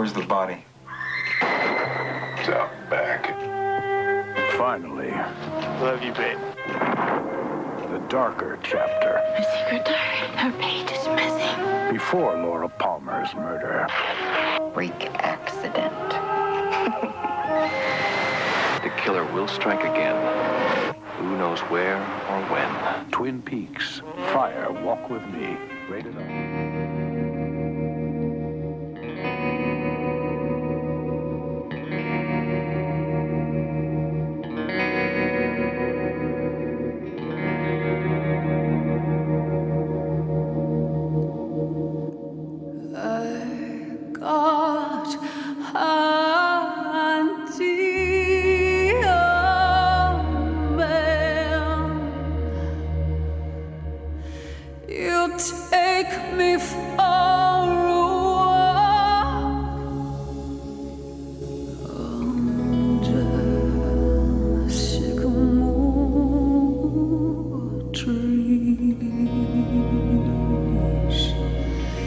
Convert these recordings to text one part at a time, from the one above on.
Where's the body? It's out back. Finally. Where have you been? The darker chapter. Her secret diary. Her page is missing. Before Laura Palmer's murder. Freak accident. The killer will strike again. Who knows where or when? Twin Peaks. Fire Walk With Me. Rated R.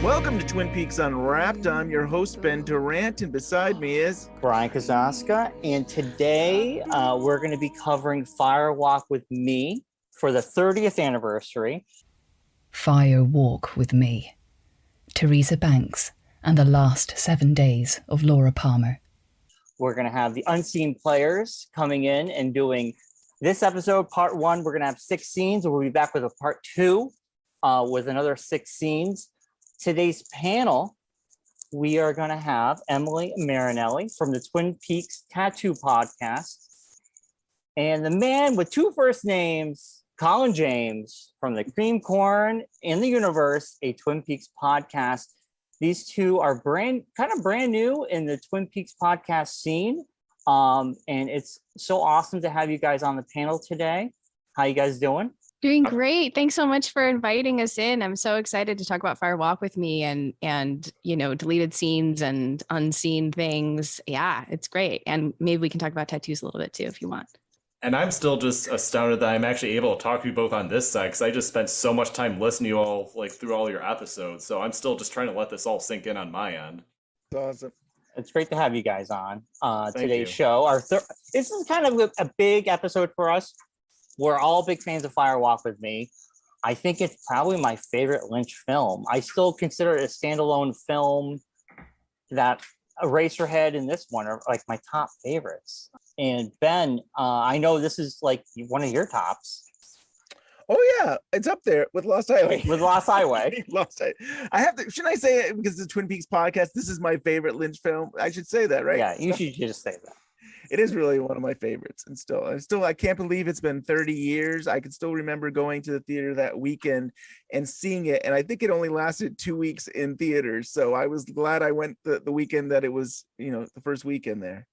Welcome to Twin Peaks Unwrapped. I'm your host, Ben Durant, and beside me is Brian Kazaska. And today we're going to be covering Fire Walk With Me for the 30th anniversary. Fire Walk With Me. Teresa Banks and the Last 7 Days of Laura Palmer. We're going to have the unseen players coming in and doing this episode, part 1. We're going to have 6 scenes. We'll be back with a part 2 with another 6 scenes. Today's panel, we are going to have Emily Marinelli from the Twin Peaks Tattoo Podcast, and the man with 2 first names, Colin James from the Cream Corn in the Universe, a Twin Peaks podcast. These two are brand new in the Twin Peaks podcast scene, and it's so awesome to have you guys on the panel today. How you guys doing? Doing great. Thanks so much for inviting us in. I'm so excited to talk about Fire Walk With Me and you know, deleted scenes and unseen things. Yeah, it's great. And maybe we can talk about tattoos a little bit too if you want. And I'm still just astounded that I'm actually able to talk to you both on this side, because I just spent so much time listening to you all through all your episodes. So I'm still just trying to let this all sink in on my end. That's awesome. It's great to have you guys on today's show. This is kind of a big episode for us. We're all big fans of Fire Walk With Me. I think it's probably my favorite Lynch film. I still consider it a standalone film. That Eraserhead and this one are like my top favorites. And Ben, I know this is like one of your tops. Oh yeah, it's up there with Lost Highway. With Lost Highway. Lost Highway. I have to. Shouldn't I say it because it's a Twin Peaks podcast? This is my favorite Lynch film. I should say that, right? Yeah, you should just say that. It is really one of my favorites, and still, I can't believe it's been 30 years. I can still remember going to the theater that weekend and seeing it, and I think it only lasted 2 weeks in theaters. So I was glad I went the weekend that it was, the first weekend there.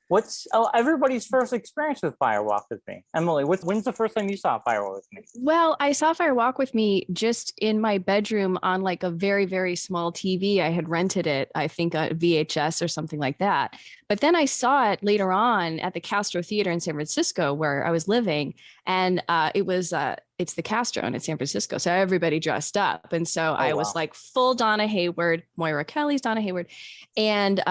What's everybody's first experience with Fire Walk With Me? Emily, when's the first time you saw Fire Walk With Me? Well, I saw Fire Walk With Me just in my bedroom on like a very, very small TV. I had rented it, I think a VHS or something like that. But then I saw it later on at the Castro Theater in San Francisco where I was living. And it's the Castro and it's San Francisco. So everybody dressed up. And so I was like full Donna Hayward, Moira Kelly's Donna Hayward. And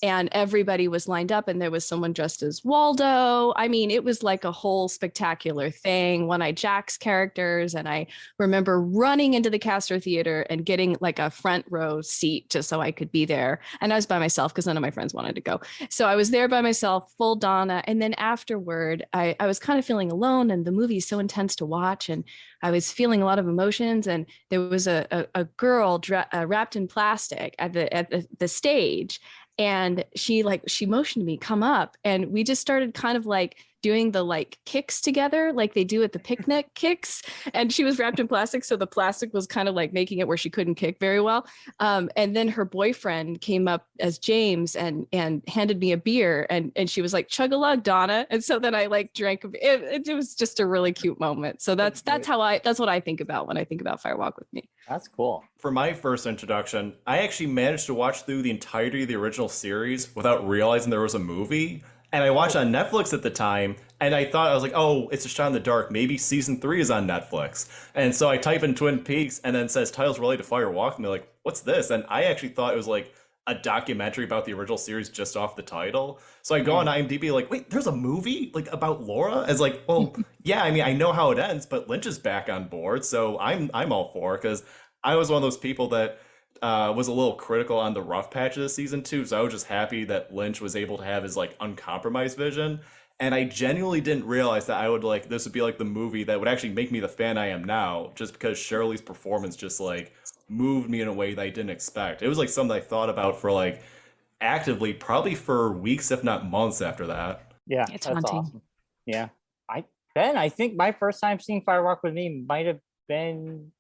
everybody was lined up and there was someone dressed as Waldo. I mean, it was like a whole spectacular thing. One-Eye Jack's characters. And I remember running into the Castro Theater and getting like a front row seat just so I could be there. And I was by myself because none of my friends wanted to go. So I was there by myself, full Donna. And then afterward, I was kind of feeling alone and the movie is so intense to watch. And I was feeling a lot of emotions. And there was a girl wrapped in plastic at the stage. And she motioned me, come up. And we just started kind of like doing the like kicks together, like they do at the picnic kicks. And she was wrapped in plastic. So the plastic was kind of like making it where she couldn't kick very well. And then her boyfriend came up as James and handed me a beer and she was like, chug a lug, Donna. And so then I like drank it was just a really cute moment. So that's what I think about when I think about Fire Walk With Me. That's cool. For my first introduction, I actually managed to watch through the entirety of the original series without realizing there was a movie. And I watched on Netflix at the time, and I was like, oh, it's a shot in the dark. Maybe season 3 is on Netflix. And so I type in Twin Peaks, and then it says titles related to Fire Walk, and they're like, what's this? And I actually thought it was like a documentary about the original series just off the title. So I go on IMDb like, wait, there's a movie like about Laura? As like, well, yeah, I mean, I know how it ends, but Lynch is back on board, so I'm all for it, because I was one of those people that was a little critical on the rough patch of the season 2. So I was just happy that Lynch was able to have his like uncompromised vision. And I genuinely didn't realize that this would be like the movie that would actually make me the fan I am now, just because Shirley's performance just like moved me in a way that I didn't expect. It was like something I thought about for like actively probably for weeks, if not months after that. Yeah, It's that's haunting. awesome. Yeah. I think my first time seeing Fire Walk with Me might have been,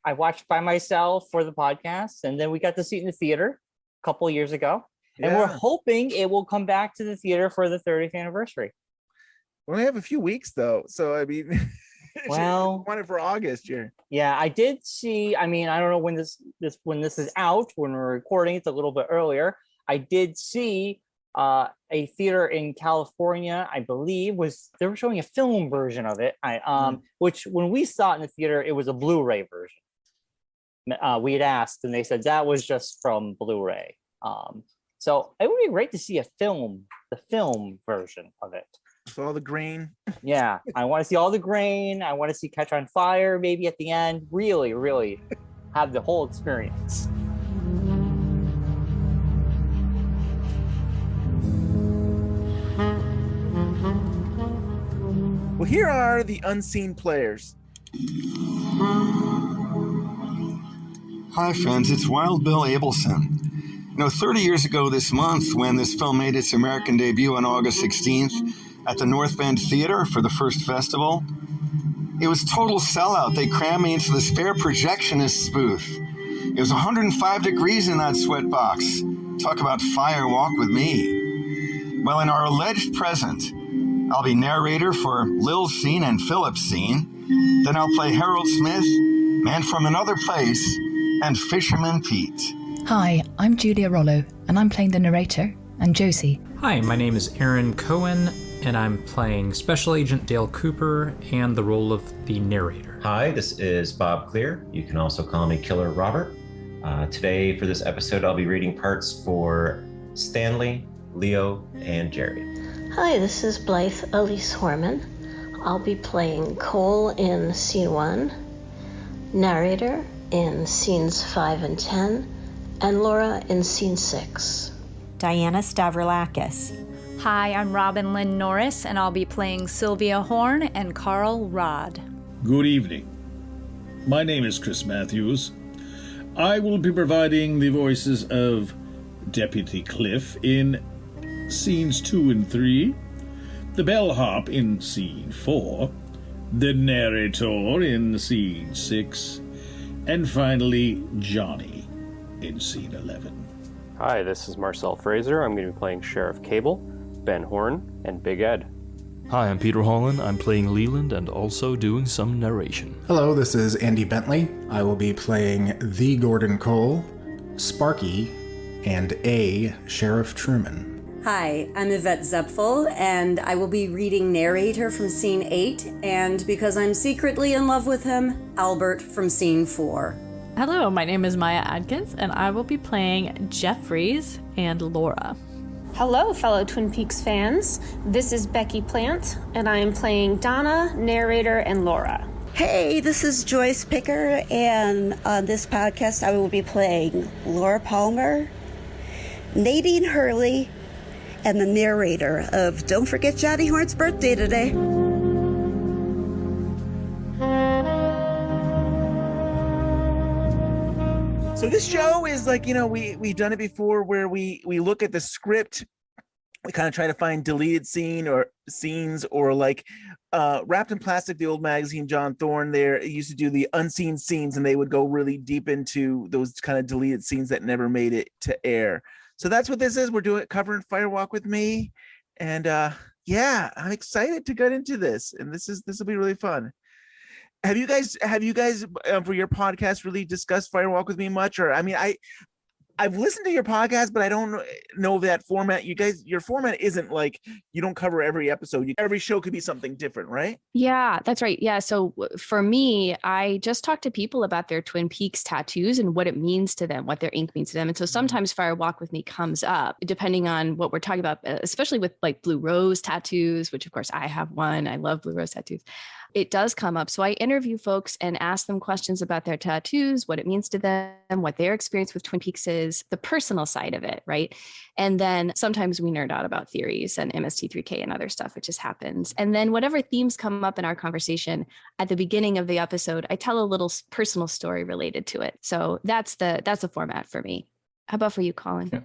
I watched by myself for the podcast, and then we got to see it in the theater a couple of years ago. And we're hoping it will come back to the theater for the 30th anniversary. We only have a few weeks though, so I mean, well, want it for August here. Yeah, I did see. I mean, I don't know when this is out. When we're recording, it's a little bit earlier. I did see a theater in California, I believe, they were showing a film version of it. Which when we saw it in the theater, it was a Blu-ray version. We had asked, and they said that was just from Blu-ray. So it would be great to see the film version of it. So all the grain. Yeah, I want to see all the grain. I want to see Catch on Fire maybe at the end. Really, really have the whole experience. Well, here are the unseen players. Hi, friends. It's Wild Bill Abelson. 30 years ago this month, when this film made its American debut on August 16th at the North Bend Theater for the first festival, it was total sellout. They crammed me into the spare projectionist's booth. It was 105 degrees in that sweat box. Talk about fire walk with me. Well, in our alleged present, I'll be narrator for Lil's scene and Philip's scene. Then I'll play Harold Smith, Man from Another Place, and Fisherman Pete. Hi, I'm Julia Rollo, and I'm playing the narrator and Josie. Hi, my name is Aaron Cohen, and I'm playing Special Agent Dale Cooper and the role of the narrator. Hi, this is Bob Clear. You can also call me KlierRobert. Today, for this episode, I'll be reading parts for Stanley, Leo, and Jerry. Hi, this is Blythe Elise Horman. I'll be playing Cole in Scene 1, narrator in Scenes 5 and 10, and Laura in Scene 6. Diana Stavroulakis. Hi, I'm Robin Lynn Norris, and I'll be playing Sylvia Horn and Carl Rod. Good evening. My name is Chris Matthews. I will be providing the voices of Deputy Cliff in Scenes 2 and 3, the bellhop in Scene 4, the narrator in Scene 6, and finally Johnny in Scene 11. Hi, this is Marcel Fraser. I'm going to be playing Sheriff Cable, Ben Horn, and Big Ed. Hi, I'm Peter Holland. I'm playing Leland and also doing some narration. Hello, this is Andy Bentley. I will be playing the Gordon Cole, Sparky, and a Sheriff Truman. Hi, I'm Yvette Zepfel, and I will be reading narrator from Scene 8, and because I'm secretly in love with him, Albert from Scene 4. Hello, my name is Maya Adkins, and I will be playing Jeffries and Laura. Hello, fellow Twin Peaks fans. This is Becky Plant, and I am playing Donna, narrator, and Laura. Hey, this is Joyce Picker, and on this podcast I will be playing Laura Palmer, Nadine Hurley, and the narrator of Don't Forget Johnny Horn's birthday today. So this show is like, we've done it before where we look at the script, we kind of try to find deleted scenes or like Wrapped in Plastic, the old magazine, John Thorne there used to do the unseen scenes, and they would go really deep into those kind of deleted scenes that never made it to air. So that's what this is. We're covering Fire Walk with Me. And yeah, I'm excited to get into this. And this will be really fun. Have you guys for your podcast really discussed Fire Walk with Me much? Or I mean, I I've listened to your podcast, but I don't know that format. Your format isn't like you don't cover every episode. Every show could be something different, right? Yeah, that's right. Yeah. So for me, I just talk to people about their Twin Peaks tattoos and what it means to them, what their ink means to them. And so sometimes Fire Walk with Me comes up depending on what we're talking about, especially with like blue rose tattoos, which of course I have one. I love blue rose tattoos. It does come up. So I interview folks and ask them questions about their tattoos, what it means to them, what their experience with Twin Peaks is, the personal side of it, right? And then sometimes we nerd out about theories and MST3K and other stuff, which just happens. And then whatever themes come up in our conversation at the beginning of the episode, I tell a little personal story related to it. So that's the format for me. How about for you, Colin? Yeah.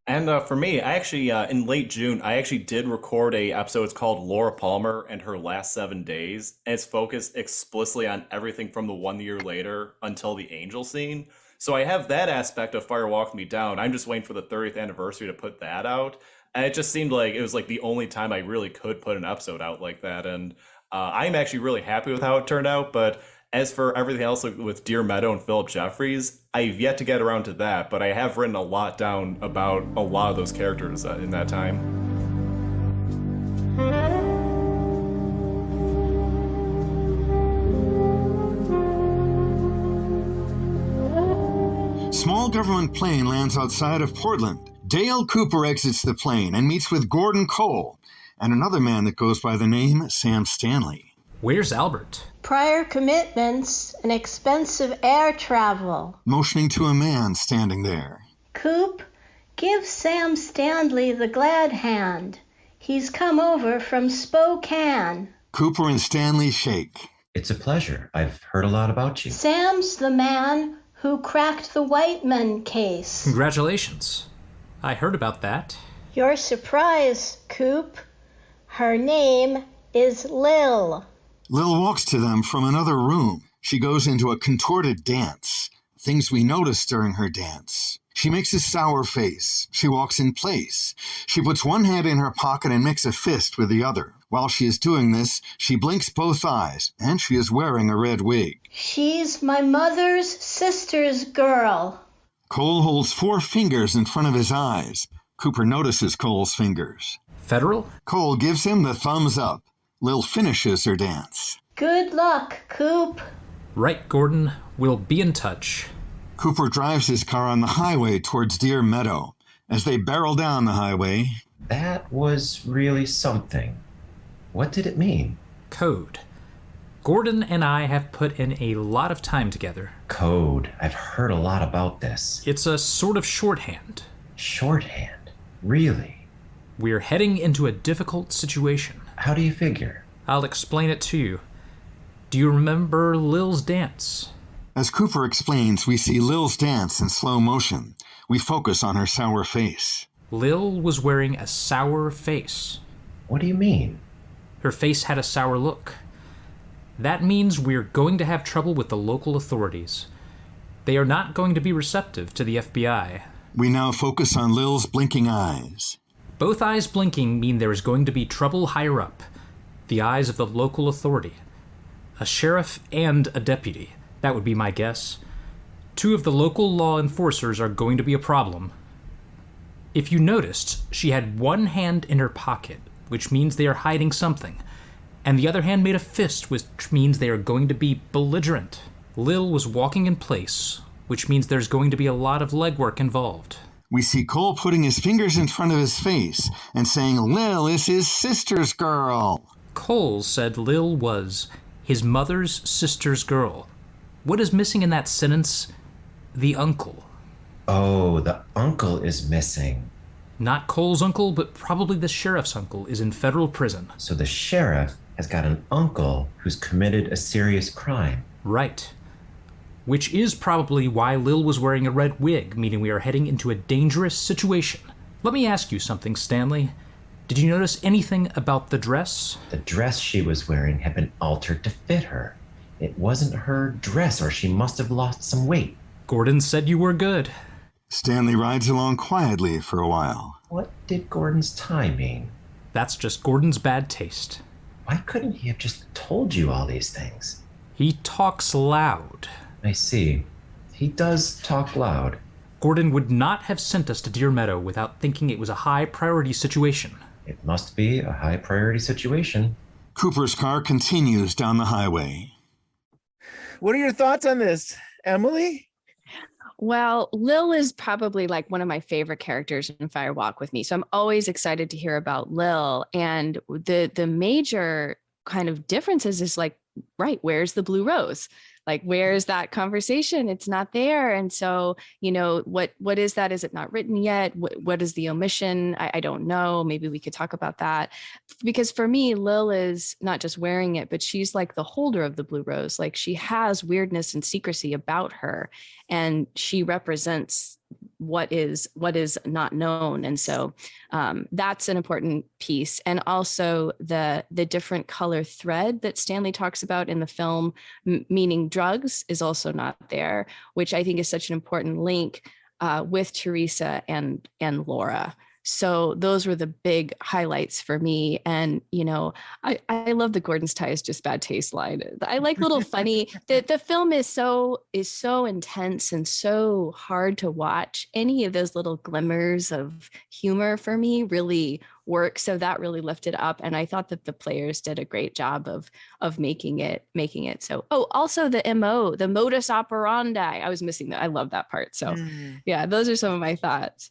And for me, I actually, in late June, I actually did record a episode. It's called Laura Palmer and Her Last 7 Days. And it's focused explicitly on everything from the 1 year later until the angel scene. So I have that aspect of Fire Walk Me Down. I'm just waiting for the 30th anniversary to put that out. And it just seemed like it was like the only time I really could put an episode out like that. And I'm actually really happy with how it turned out. But as for everything else with Dear Meadow and Philip Jeffries, I've yet to get around to that, but I have written a lot down about a lot of those characters in that time. Small government plane lands outside of Portland. Dale Cooper exits the plane and meets with Gordon Cole and another man that goes by the name Sam Stanley. Where's Albert? Prior commitments and expensive air travel. Motioning to a man standing there. Coop, give Sam Stanley the glad hand. He's come over from Spokane. Cooper and Stanley shake. It's a pleasure. I've heard a lot about you. Sam's the man who cracked the Whiteman case. Congratulations. I heard about that. Your surprise, Coop. Her name is Lil. Lil walks to them from another room. She goes into a contorted dance. Things we notice during her dance. She makes a sour face. She walks in place. She puts one hand in her pocket and makes a fist with the other. While she is doing this, she blinks both eyes, and she is wearing a red wig. She's my mother's sister's girl. Cole holds 4 fingers in front of his eyes. Cooper notices Cole's fingers. Federal? Cole gives him the thumbs up. Lil finishes her dance. Good luck, Coop. Right, Gordon. We'll be in touch. Cooper drives his car on the highway towards Deer Meadow. As they barrel down the highway... That was really something. What did it mean? Code. Gordon and I have put in a lot of time together. Code. I've heard a lot about this. It's a sort of shorthand. Shorthand? Really? We're heading into a difficult situation. How do you figure? I'll explain it to you. Do you remember Lil's dance? As Cooper explains, we see Lil's dance in slow motion. We focus on her sour face. Lil was wearing a sour face. What do you mean? Her face had a sour look. That means we're going to have trouble with the local authorities. They are not going to be receptive to the FBI. We now focus on Lil's blinking eyes. Both eyes blinking mean there is going to be trouble higher up. The eyes of the local authority. A sheriff and a deputy. That would be my guess. 2 of the local law enforcers are going to be a problem. If you noticed, she had one hand in her pocket, which means they are hiding something, and the other hand made a fist, which means they are going to be belligerent. Lil was walking in place, which means there's going to be a lot of legwork involved. We see Cole putting his fingers in front of his face and saying Lil is his sister's girl. Cole said Lil was his mother's sister's girl. What is missing in that sentence? The uncle. Oh, the uncle is missing. Not Cole's uncle, but probably the sheriff's uncle is in federal prison. So the sheriff has got an uncle who's committed a serious crime. Right. Which is probably why Lil was wearing a red wig, meaning we are heading into a dangerous situation. Let me ask you something, Stanley. Did you notice anything about the dress? The dress she was wearing had been altered to fit her. It wasn't her dress, or she must have lost some weight. Gordon said you were good. Stanley rides along quietly for a while. What did Gordon's tie mean? That's just Gordon's bad taste. Why couldn't he have just told you all these things? He talks loud. I see. He does talk loud. Gordon would not have sent us to Deer Meadow without thinking it was a high-priority situation. It must be a high-priority situation. Cooper's car continues down the highway. What are your thoughts on this, Emily? Well, Lil is probably like one of my favorite characters in Fire Walk with Me. So I'm always excited to hear about Lil. And the major kind of differences is like, right, where's the blue rose? Like, where's that conversation? It's not there. And so, what is that? Is it not written yet? What is the omission? I don't know. Maybe we could talk about that. Because for me, Lil is not just wearing it, but she's like the holder of the blue rose. Like, she has weirdness and secrecy about her, and she represents what is not known. And so that's an important piece. And also the different color thread that Stanley talks about in the film, meaning drugs, is also not there, which I think is such an important link with Teresa and Laura. So those were the big highlights for me. And, I love the Gordon's tie is just bad taste line. I like little funny, the film is so intense and so hard to watch. Any of those little glimmers of humor for me really work. So that really lifted up. And I thought that the players did a great job of making it so. Oh, also the MO, the modus operandi. I was missing that. I love that part. So yeah, those are some of my thoughts.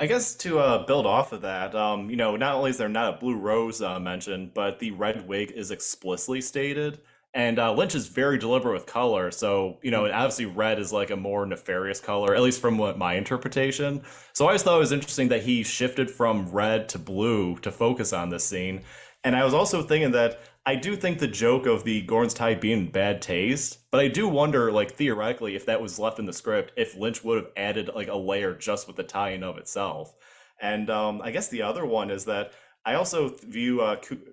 I guess to build off of that, not only is there not a blue rose mentioned, but the red wig is explicitly stated. And Lynch is very deliberate with color. So, obviously red is like a more nefarious color, at least from my interpretation. So I always thought it was interesting that he shifted from red to blue to focus on this scene. And I was also thinking that I do think the joke of the Gordon's tie being bad taste, but I do wonder, like, theoretically, if that was left in the script, if Lynch would have added like a layer just with the tie in of itself. And I guess the other one is that I also view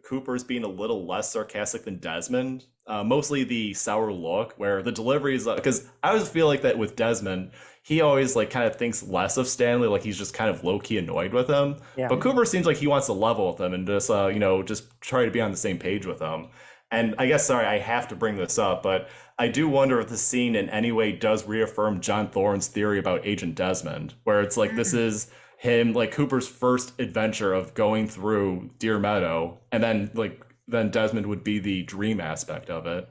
Cooper as being a little less sarcastic than Desmond. Mostly the sour look, where the delivery is because I always feel like that with Desmond, he always like kind of thinks less of Stanley, like he's just kind of low-key annoyed with him. Yeah. But Cooper seems like he wants to level with him and just just try to be on the same page with him. And I guess, sorry, I have to bring this up, but I do wonder if the scene in any way does reaffirm John Thorne's theory about Agent Desmond, where it's like this is him, like Cooper's first adventure of going through Deer Meadow, and then Desmond would be the dream aspect of it.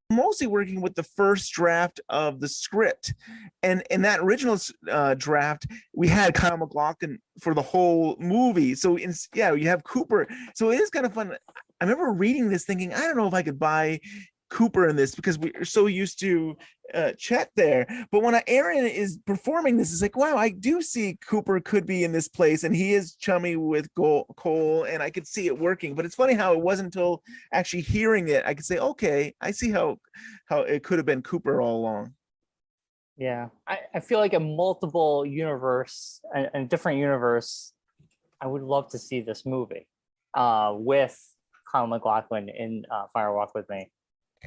Mostly working with the first draft of the script, and in that original draft we had Kyle MacLachlan for the whole movie. So you have Cooper. So it is kind of fun. I remember reading this thinking, I don't know if I could buy Cooper in this because we're so used to Chet there. But when Aaron is performing this, it's like, wow, I do see Cooper could be in this place, and he is chummy with Cole, and I could see it working. But it's funny how it wasn't until actually hearing it I could say, okay, I see how it could have been Cooper all along. Yeah, I feel like a multiple universe, a different universe, I would love to see this movie with Kyle MacLachlan in Fire Walk with Me.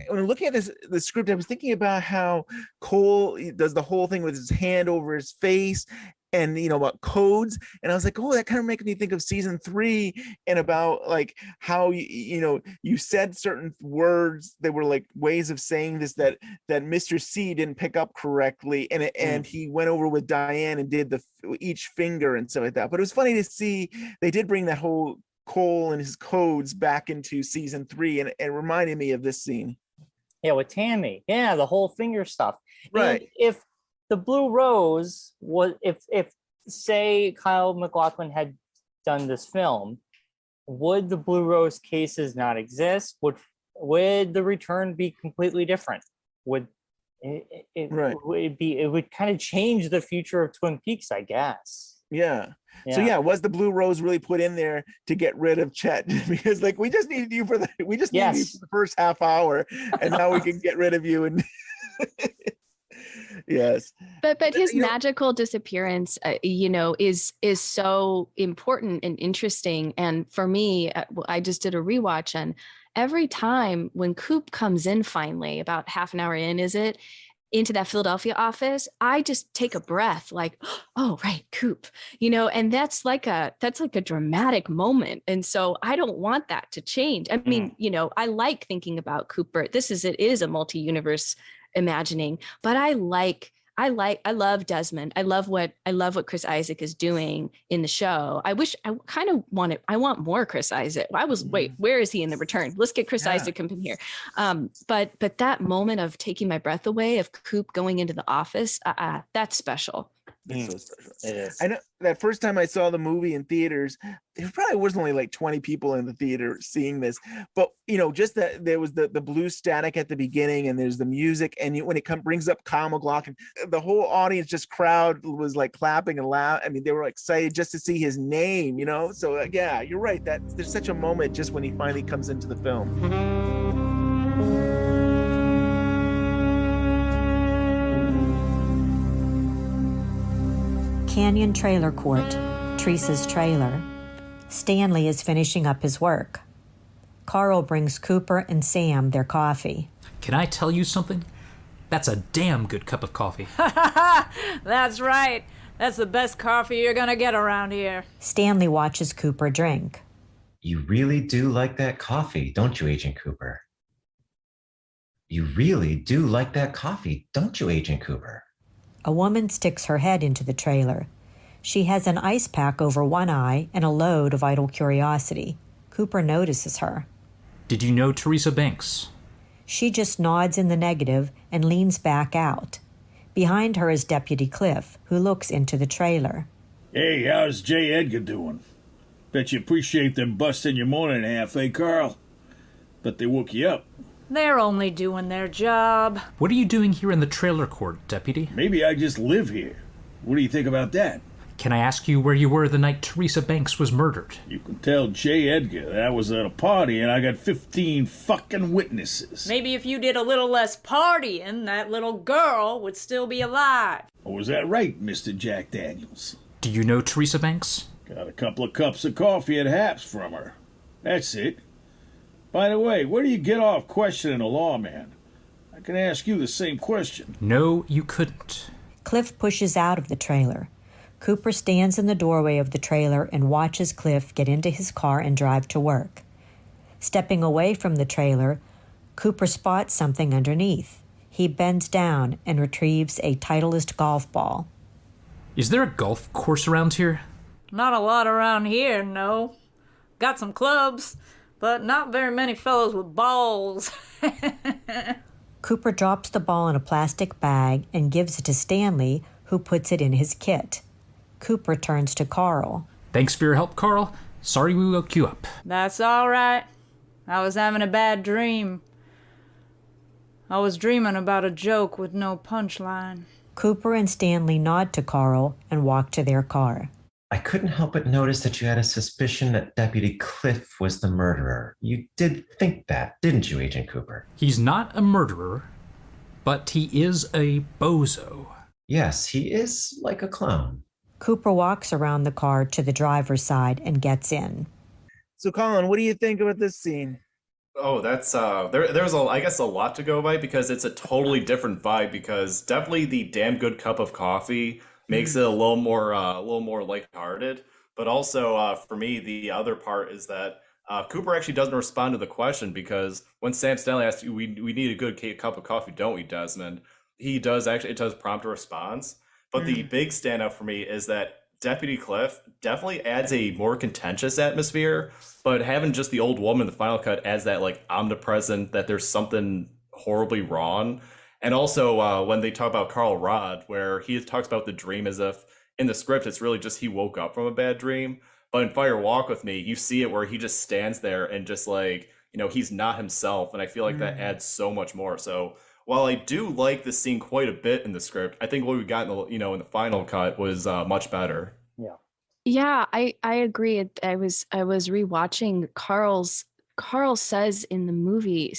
When I'm looking at the script, I was thinking about how Cole does the whole thing with his hand over his face, and about codes, and I was like, oh, that kind of makes me think of season 3, and about like how you said certain words that were like ways of saying this that Mr. C didn't pick up correctly, and he went over with Diane and did each finger and stuff like that. But it was funny to see they did bring that whole Cole and his codes back into season 3, and it reminded me of this scene. Yeah, with Tammy. Yeah, the whole finger stuff. Right. And if the Blue Rose was, if say Kyle MacLachlan had done this film, would the Blue Rose cases not exist? Would the return be completely different? Would it would kind of change the future of Twin Peaks, I guess. Yeah. So was the Blue Rose really put in there to get rid of Chet? Because like we just needed you for the first half hour, and now we can get rid of you. And yes. But his magical disappearance, is so important and interesting. And for me, I just did a rewatch, and every time when Coop comes in finally, about half an hour in, into that Philadelphia office, I just take a breath, like, oh, right, Coop, and that's like a dramatic moment. And so I don't want that to change. I mean, I like thinking about Cooper. It is a multi-universe imagining, but I like love Desmond. I love what Chris Isaak is doing in the show. I want more Chris Isaak. Wait, where is he in The Return? Let's get Chris Isaak up in here. But that moment of taking my breath away, of Coop going into the office, that's special. It's so special. It is. I know that first time I saw the movie in theaters, there probably was only like 20 people in the theater seeing this. But just that there was the blue static at the beginning, and there's the music, and when it brings up Kyle MacLachlan, the whole audience crowd was like clapping and loud. I mean, they were excited just to see his name. So yeah, you're right. There's such a moment just when he finally comes into the film. Canyon Trailer Court, Teresa's trailer. Stanley is finishing up his work. Carl brings Cooper and Sam their coffee. Can I tell you something? That's a damn good cup of coffee. That's right. That's the best coffee you're gonna get around here. Stanley watches Cooper drink. You really do like that coffee, don't you, Agent Cooper? You really do like that coffee, don't you, Agent Cooper? A woman sticks her head into the trailer. She has an ice pack over one eye and a load of idle curiosity. Cooper notices her. Did you know Teresa Banks? She just nods in the negative and leans back out. Behind her is Deputy Cliff, who looks into the trailer. Hey, how's J. Edgar doing? Bet you appreciate them busting your morning half, eh, Carl? Bet they woke you up. They're only doing their job. What are you doing here in the trailer court, Deputy? Maybe I just live here. What do you think about that? Can I ask you where you were the night Teresa Banks was murdered? You can tell J. Edgar that I was at a party and I got 15 fucking witnesses. Maybe if you did a little less partying, that little girl would still be alive. Oh, was that right, Mr. Jack Daniels? Do you know Teresa Banks? Got a couple of cups of coffee at Haps from her. That's it. By the way, where do you get off questioning a lawman? I can ask you the same question. No, you couldn't. Cliff pushes out of the trailer. Cooper stands in the doorway of the trailer and watches Cliff get into his car and drive to work. Stepping away from the trailer, Cooper spots something underneath. He bends down and retrieves a Titleist golf ball. Is there a golf course around here? Not a lot around here, no. Got some clubs, but not very many fellows with balls. Cooper drops the ball in a plastic bag and gives it to Stanley, who puts it in his kit. Cooper turns to Carl. Thanks for your help, Carl. Sorry we woke you up. That's all right. I was having a bad dream. I was dreaming about a joke with no punchline. Cooper and Stanley nod to Carl and walk to their car. I couldn't help but notice that you had a suspicion that Deputy Cliff was the murderer. You did think that, didn't you, Agent Cooper? He's not a murderer, but he is a bozo. Yes, he is like a clown. Cooper walks around the car to the driver's side and gets in. So, Colin, what do you think about this scene? Oh, that's there's a lot to go by because it's a totally different vibe. Because definitely the damn good cup of coffee makes it a little more lighthearted. But also for me, the other part is that Cooper actually doesn't respond to the question, because when Sam Stanley asks you, we need a good cup of coffee, don't we, Desmond? It does prompt a response. But the big standout for me is that Deputy Cliff definitely adds a more contentious atmosphere, but having just the old woman in the final cut as that like omnipresent, that there's something horribly wrong. And also when they talk about Carl Rod, where he talks about the dream as if in the script it's really just he woke up from a bad dream. But in Fire Walk With Me, you see it where he just stands there and just like, he's not himself. And I feel like that adds so much more. So while I do like this scene quite a bit in the script, I think what we got in the final cut was much better. Yeah, I agree. I was rewatching Carl says in the movie,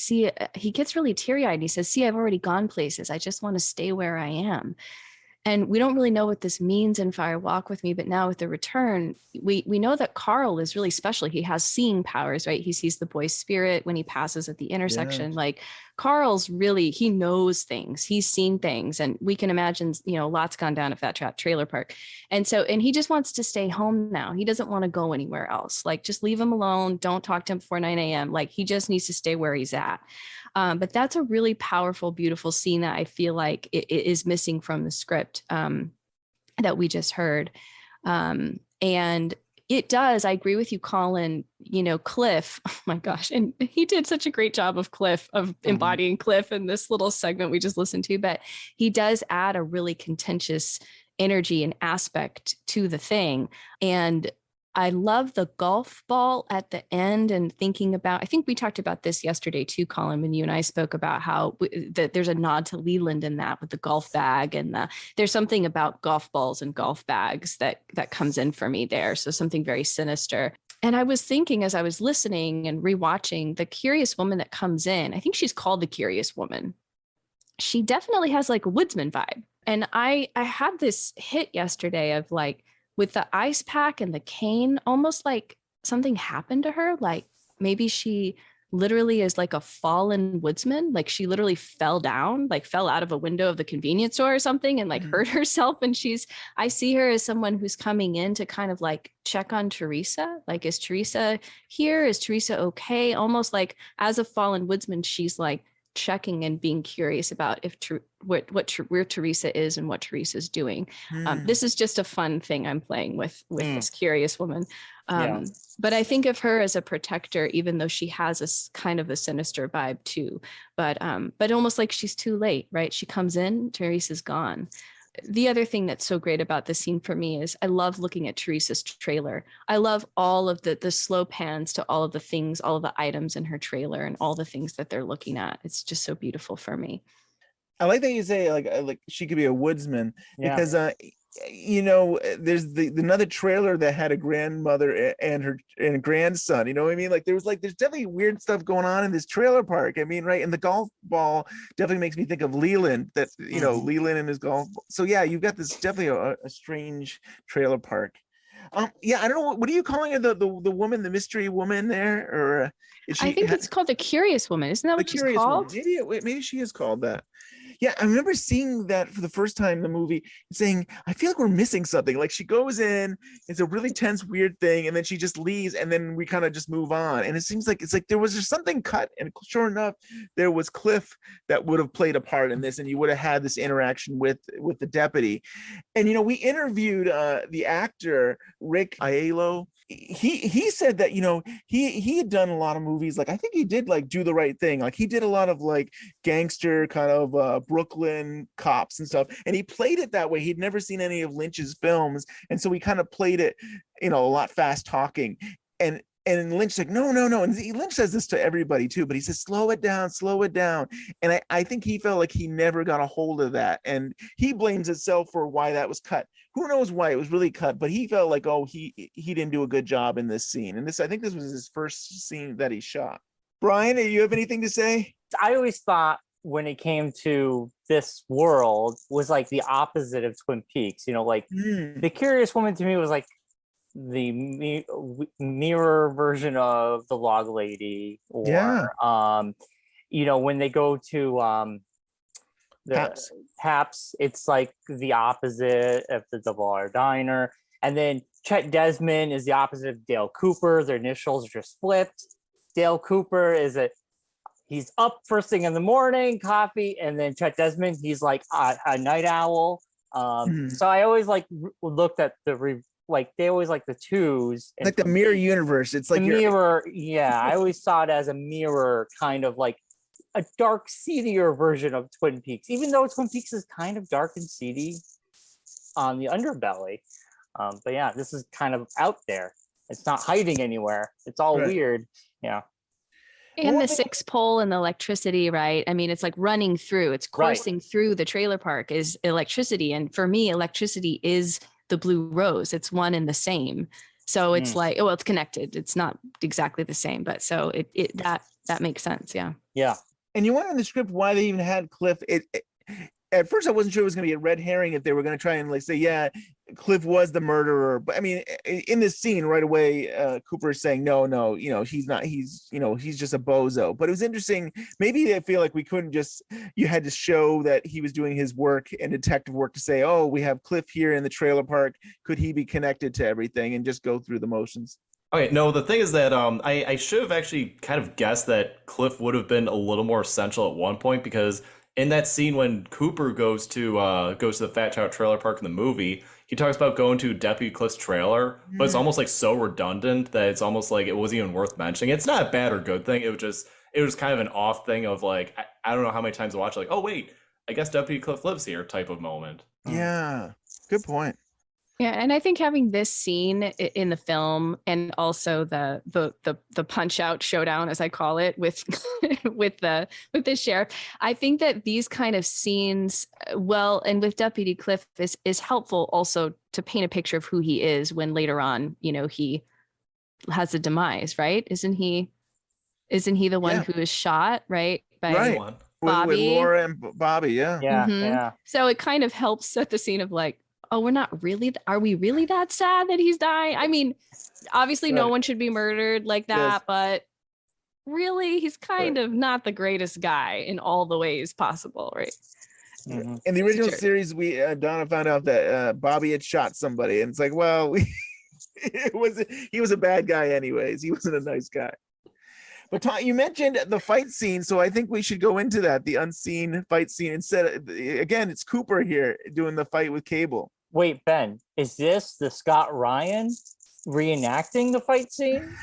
he gets really teary-eyed and he says, "See, I've already gone places. I just want to stay where I am." And we don't really know what this means in Fire Walk With Me, but now with The Return, we know that Carl is really special. He has seeing powers, right? He sees the boy's spirit when he passes at the intersection. Yeah. Like Carl's really, he knows things. He's seen things, and we can imagine, lots gone down at that trailer park. And he just wants to stay home now. He doesn't want to go anywhere else. Like, just leave him alone. Don't talk to him before 9 a.m. Like, he just needs to stay where he's at. But that's a really powerful, beautiful scene that I feel like it is missing from the script that we just heard. And it does. I agree with you, Colin. Cliff, oh my gosh. And he did such a great job of Cliff, of embodying Cliff in this little segment we just listened to. But he does add a really contentious energy and aspect to the thing. And I love the golf ball at the end, and thinking about, I think we talked about this yesterday too, Colin, when you and I spoke about how that there's a nod to Leland in that with the golf bag, and there's something about golf balls and golf bags that comes in for me there. So something very sinister. And I was thinking as I was listening and rewatching, the curious woman that comes in, I think she's called the Curious Woman. She definitely has like a woodsman vibe. And I had this hit yesterday of like, with the ice pack and the cane, almost like something happened to her. Like maybe she literally is like a fallen woodsman. Like she literally fell down, like fell out of a window of the convenience store or something and like hurt herself. And I see her as someone who's coming in to kind of like check on Teresa. Like, is Teresa here? Is Teresa okay? Almost like as a fallen woodsman, she's like checking and being curious about where Teresa is and what Teresa's doing. This is just a fun thing I'm playing with this curious woman. But I think of her as a protector, even though she has a kind of a sinister vibe too. But almost like she's too late, right? She comes in, Teresa's gone. The other thing that's so great about this scene for me is I love looking at Teresa's trailer. I love all of the slow pans to all of the things, all of the items in her trailer and all the things that they're looking at. It's just so beautiful for me. I like that you say like she could be a woodsman, because there's another trailer that had a grandmother and a grandson. You know what I mean? Like there's definitely weird stuff going on in this trailer park. I mean, right? And the golf ball definitely makes me think of Leland. That Leland and his golf ball. So yeah, you've got this definitely a strange trailer park. I don't know, what are you calling her? The woman, the mystery woman there, or I think it's called the Curious Woman. Isn't that what she's called? Maybe she is called that. Yeah, I remember seeing that for the first time in the movie, saying, I feel like we're missing something. Like she goes in, it's a really tense, weird thing, and then she just leaves, and then we kind of just move on. And it seems like there was just something cut, and sure enough, there was Cliff that would have played a part in this, and you would have had this interaction with the deputy. And we interviewed the actor Rick Aiello. He said that he had done a lot of movies, like I think he did like Do the Right Thing, like he did a lot of like gangster kind of Brooklyn cops and stuff, and he played it that way. He'd never seen any of Lynch's films, and so he kind of played it a lot fast talking, and Lynch's like, no. And Lynch says this to everybody too, but he says, slow it down. And I think he felt like he never got a hold of that. And he blames himself for why that was cut. Who knows why it was really cut, but he felt like, he didn't do a good job in this scene. And I think this was his first scene that he shot. Brian, do you have anything to say? I always thought when it came to this world was like the opposite of Twin Peaks, the Curious Woman to me was like the mirror version of the Log Lady, or when they go to the Paps, it's like the opposite of the Double R Diner. And then Chet Desmond is the opposite of Dale Cooper. Their initials are just flipped. Dale Cooper he's up first thing in the morning, coffee, and then Chet Desmond, he's like a night owl. So I always looked at they always like the twos, like the mirror universe. It's like the mirror. Yeah, I always saw it as a mirror, kind of like a dark, seedier version of Twin Peaks, even though Twin Peaks is kind of dark and seedy on the underbelly. But yeah, this is kind of out there. It's not hiding anywhere. It's all weird. Yeah. And the 6-pole and the electricity, right? I mean, it's like running through, it's coursing through the trailer park is electricity. And for me, electricity is the blue rose. It's one and the same. So it's like, it's connected. It's not exactly the same, but so that makes sense. Yeah. Yeah. And you wonder in the script why they even had Cliff. At first, I wasn't sure it was going to be a red herring if they were going to try and say, Cliff was the murderer. But I mean, in this scene right away, Cooper is saying, no, he's not. He's just a bozo. But it was interesting. Maybe they feel like you had to show that he was doing his work and detective work to say, we have Cliff here in the trailer park. Could he be connected to everything, and just go through the motions? Okay, no, the thing is that I should have actually kind of guessed that Cliff would have been a little more essential at one point, because in that scene when Cooper goes to the Fat Child trailer park in the movie, he talks about going to Deputy Cliff's trailer, but it's almost like so redundant that it's almost like it wasn't even worth mentioning. It's not a bad or good thing. It was kind of an off thing of like, I don't know how many times I watched like, oh wait, I guess Deputy Cliff lives here type of moment. Yeah, good point. Yeah, and I think having this scene in the film and also the punch out showdown, as I call it, with with the sheriff, I think that these kind of scenes, and with Deputy Cliff is helpful also to paint a picture of who he is when later on, he has a demise, right? Isn't he the one who is shot, right? By Bobby. With Laura and Bobby, yeah. Yeah. So it kind of helps set the scene of like, oh, are we really that sad that he's dying? I mean, obviously no one should be murdered like that, but really he's kind of not the greatest guy in all the ways possible, right? Mm-hmm. In the original series, Donna found out that Bobby had shot somebody, and it's like, well, he was a bad guy anyways. He wasn't a nice guy. But Tom, you mentioned the fight scene, so I think we should go into that, the unseen fight scene. Instead, again, it's Cooper here doing the fight with Cable. Wait, Ben, is this the Scott Ryan reenacting the fight scene?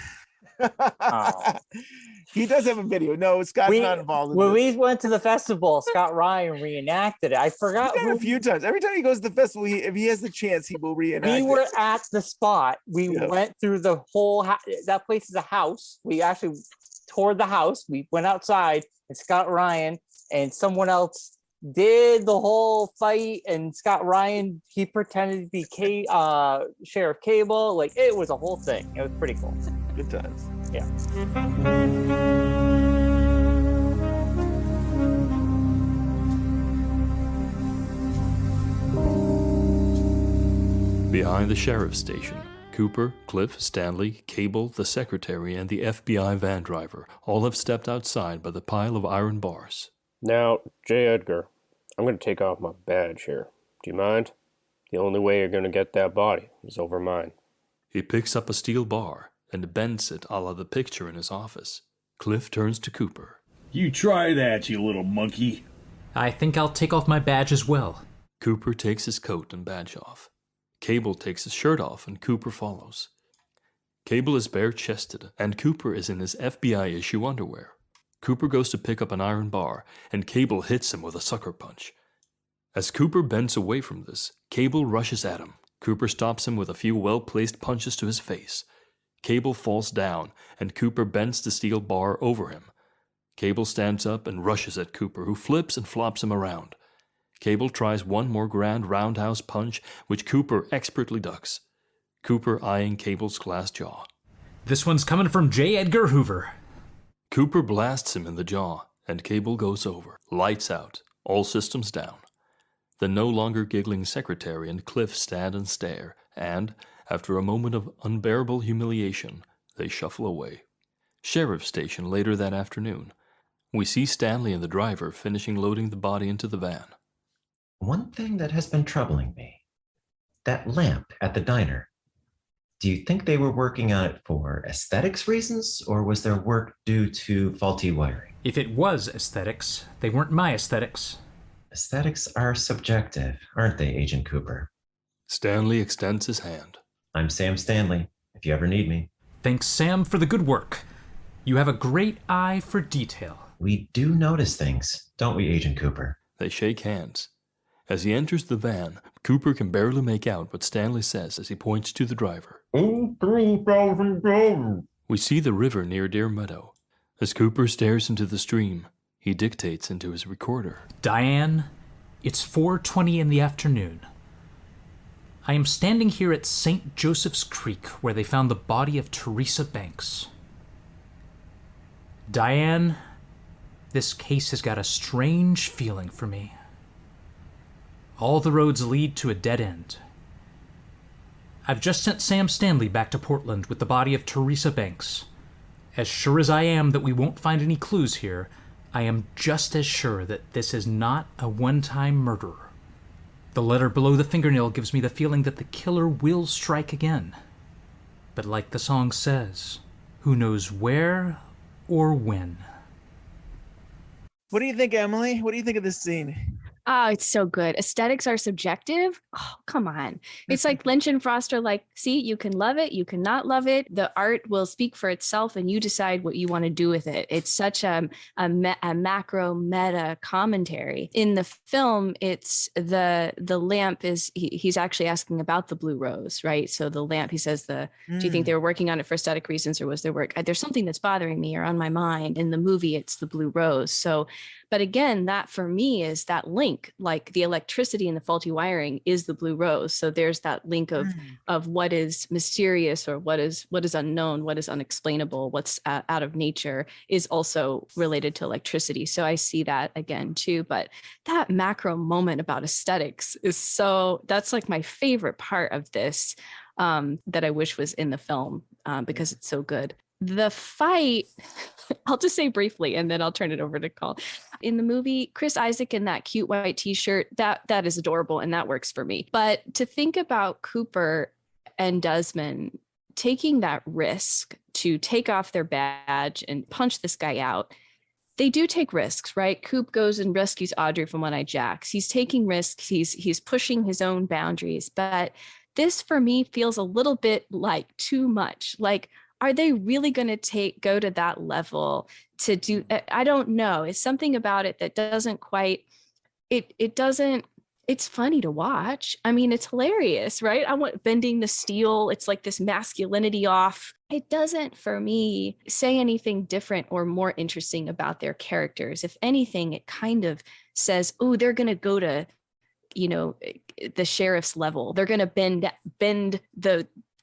He does have a video. No, Scott's not involved. When we went to the festival, Scott Ryan reenacted it. I forgot a few times. Every time he goes to the festival, if he has the chance, he will reenact it. We were at the spot. We went through the whole that place is a house. We actually toured the house. We went outside, and Scott Ryan and someone else did the whole fight, and Scott Ryan, he pretended to be Sheriff Cable. Like, it was a whole thing. It was pretty cool. Good times. Yeah. Behind the sheriff's station, Cooper, Cliff, Stanley, Cable, the secretary, and the FBI van driver all have stepped outside by the pile of iron bars. Now, J. Edgar, I'm going to take off my badge here. Do you mind? The only way you're going to get that body is over mine. He picks up a steel bar and bends it a la the picture in his office. Cliff turns to Cooper. You try that, you little monkey. I think I'll take off my badge as well. Cooper takes his coat and badge off. Cable takes his shirt off and Cooper follows. Cable is bare-chested and Cooper is in his FBI issue underwear. Cooper goes to pick up an iron bar, and Cable hits him with a sucker punch. As Cooper bends away from this, Cable rushes at him. Cooper stops him with a few well-placed punches to his face. Cable falls down, and Cooper bends the steel bar over him. Cable stands up and rushes at Cooper, who flips and flops him around. Cable tries one more grand roundhouse punch, which Cooper expertly ducks. Cooper eyeing Cable's glass jaw. This one's coming from J. Edgar Hoover. Cooper blasts him in the jaw, and Cable goes over. Lights out, all systems down. The no longer giggling secretary and Cliff stand and stare, and, after a moment of unbearable humiliation, they shuffle away. Sheriff's station later that afternoon. We see Stanley and the driver finishing loading the body into the van. One thing that has been troubling me, that lamp at the diner. Do you think they were working on it for aesthetics reasons, or was their work due to faulty wiring? If it was aesthetics, they weren't my aesthetics. Aesthetics are subjective, aren't they, Agent Cooper? Stanley extends his hand. I'm Sam Stanley, if you ever need me. Thanks, Sam, for the good work. You have a great eye for detail. We do notice things, don't we, Agent Cooper? They shake hands. As he enters the van, Cooper can barely make out what Stanley says as he points to the driver. $3,000. We see the river near Deer Meadow. As Cooper stares into the stream, he dictates into his recorder. Diane, it's 4:20 in the afternoon. I am standing here at St. Joseph's Creek where they found the body of Teresa Banks. Diane, this case has got a strange feeling for me. All the roads lead to a dead end. I've just sent Sam Stanley back to Portland with the body of Teresa Banks. As sure as I am that we won't find any clues here, I am just as sure that this is not a one-time murderer. The letter below the fingernail gives me the feeling that the killer will strike again. But like the song says, who knows where or when? What do you think, Emily? What do you think of this scene? Oh, it's so good. Aesthetics are subjective. Oh, come on. It's like Lynch and Frost are like, see, you can love it, you cannot love it. The art will speak for itself and you decide what you want to do with it. It's such a macro meta commentary. In the film, it's the lamp is, he's actually asking about the blue rose, right? So the lamp, he says, do you think they were working on it for aesthetic reasons or was there work? There's something that's bothering me or on my mind. In the movie, it's the blue rose. So, but again, that for me is that link, like the electricity and the faulty wiring is the blue rose. So there's that link of what is mysterious or what is unknown, what is unexplainable, what's out of nature is also related to electricity. So I see that again too. But that macro moment about aesthetics is that's like my favorite part of this that I wish was in the film because it's so good. The fight, I'll just say briefly, and then I'll turn it over to Colin. In the movie, Chris Isaak in that cute white t-shirt, that is adorable and that works for me. But to think about Cooper and Desmond taking that risk to take off their badge and punch this guy out, they do take risks, right? Coop goes and rescues Audrey from One-Eyed Jacks. He's taking risks. He's pushing his own boundaries. But this, for me, feels a little bit like too much. Like, are they really going to go to that level to do? I don't know. It's something about it that doesn't quite, it's funny to watch. I mean, it's hilarious, right? I want bending the steel. It's like this masculinity off. It doesn't, for me, say anything different or more interesting about their characters. If anything, it kind of says, oh, they're going to go to, the sheriff's level. They're going to bend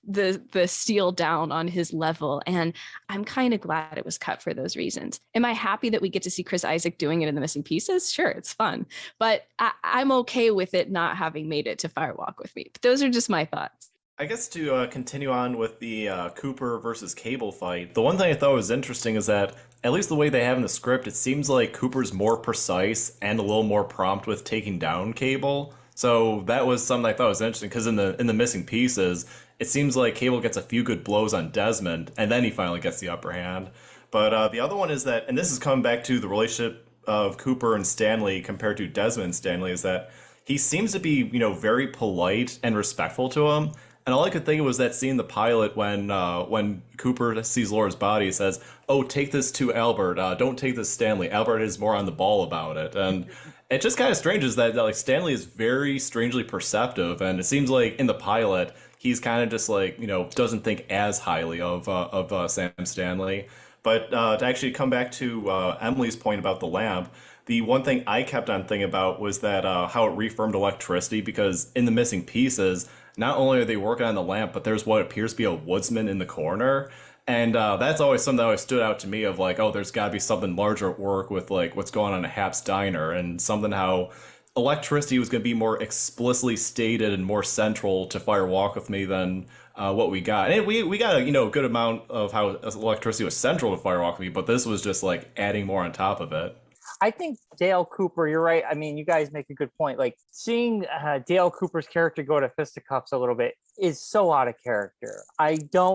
the steel down on his level. And I'm kind of glad it was cut for those reasons. Am I happy that we get to see Chris Isaak doing it in The Missing Pieces? Sure, it's fun. But I'm okay with it not having made it to Firewalk with Me. But those are just my thoughts. I guess to continue on with the Cooper versus Cable fight, the one thing I thought was interesting is that, at least the way they have in the script, it seems like Cooper's more precise and a little more prompt with taking down Cable. So that was something I thought was interesting, because in the Missing Pieces, it seems like Cable gets a few good blows on Desmond, and then he finally gets the upper hand. But the other one is that, and this is coming back to the relationship of Cooper and Stanley compared to Desmond and Stanley, is that he seems to be, very polite and respectful to him. And all I could think of was that scene in the pilot when Cooper sees Laura's body, he says, "Oh, take this to Albert. Don't take this Stanley. Albert is more on the ball about it." And it's just kind of strange is that like Stanley is very strangely perceptive, and it seems like in the pilot he's kind of just like doesn't think as highly of Sam Stanley. But to actually come back to Emily's point about the lamp, the one thing I kept on thinking about was that how it reaffirmed electricity, because in The Missing Pieces, not only are they working on the lamp, but there's what appears to be a woodsman in the corner. And that's always something that always stood out to me of like, oh, there's got to be something larger at work with like what's going on at Hap's Diner, and something how electricity was going to be more explicitly stated and more central to Fire Walk With Me than what we got. And we got a good amount of how electricity was central to Fire Walk With Me, but this was just like adding more on top of it. I think Dale Cooper, you're right. I mean, you guys make a good point. Like seeing Dale Cooper's character go to fisticuffs a little bit is so out of character.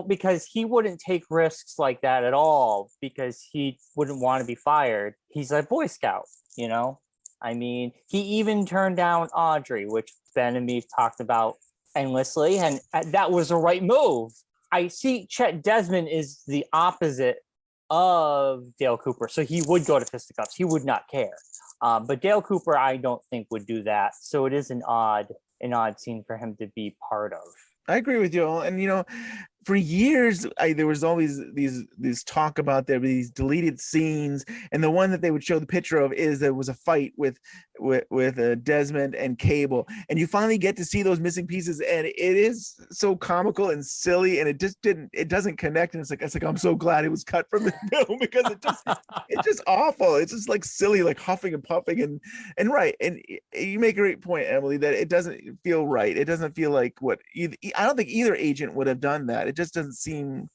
Because he wouldn't take risks like that at all, because he wouldn't want to be fired. He's a Boy Scout, I mean, he even turned down Audrey, which Ben and me talked about endlessly, and that was the right move. I see Chet Desmond is the opposite of Dale Cooper, so he would go to fisticuffs. He would not care. But Dale Cooper, I don't think would do that. So it is an odd scene for him to be part of. I agree with you all. And, for years, there was always these talk about there these deleted scenes. And the one that they would show the picture of is there was a fight with Desmond and Cable. And you finally get to see those missing pieces. And it is so comical and silly. And it doesn't connect. And it's like, I'm so glad it was cut from the film, because it's just awful. It's just like silly, like huffing and puffing and right. And you make a great point, Emily, that it doesn't feel right. It doesn't feel like I don't think either agent would have done that. It just doesn't seem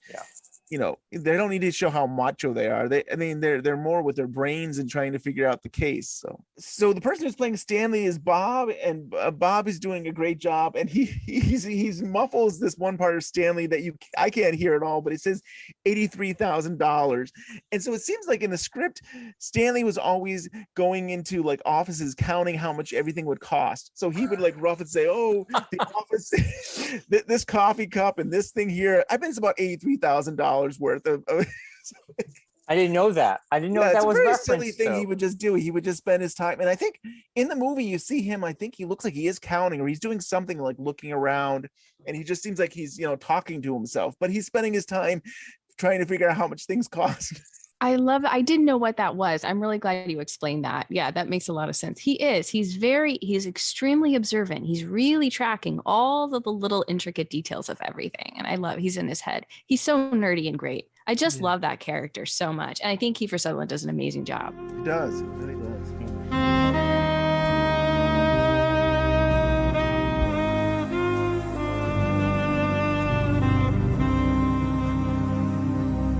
they don't need to show how macho they are. They're more with their brains and trying to figure out the case. So the person who's playing Stanley is Bob, and Bob is doing a great job. And he's muffles this one part of Stanley that I can't hear at all, but it says $83,000. And so it seems like in the script, Stanley was always going into like offices counting how much everything would cost. So he would like rough and say, "Oh, the office, this coffee cup and this thing here, I bet it's about $83,000 worth of." I didn't know that. I didn't know that was a very silly thing he would just do. He would just spend his time, and I think in the movie you see him. I think he looks like he is counting, or he's doing something like looking around, and he just seems like he's talking to himself. But he's spending his time trying to figure out how much things cost. I love it. I didn't know what that was. I'm really glad you explained that. Yeah, that makes a lot of sense. He's extremely observant. He's really tracking all of the little intricate details of everything. And I love, he's in his head. He's so nerdy and great. I just love that character so much. And I think Kiefer Sutherland does an amazing job. He does. He really does.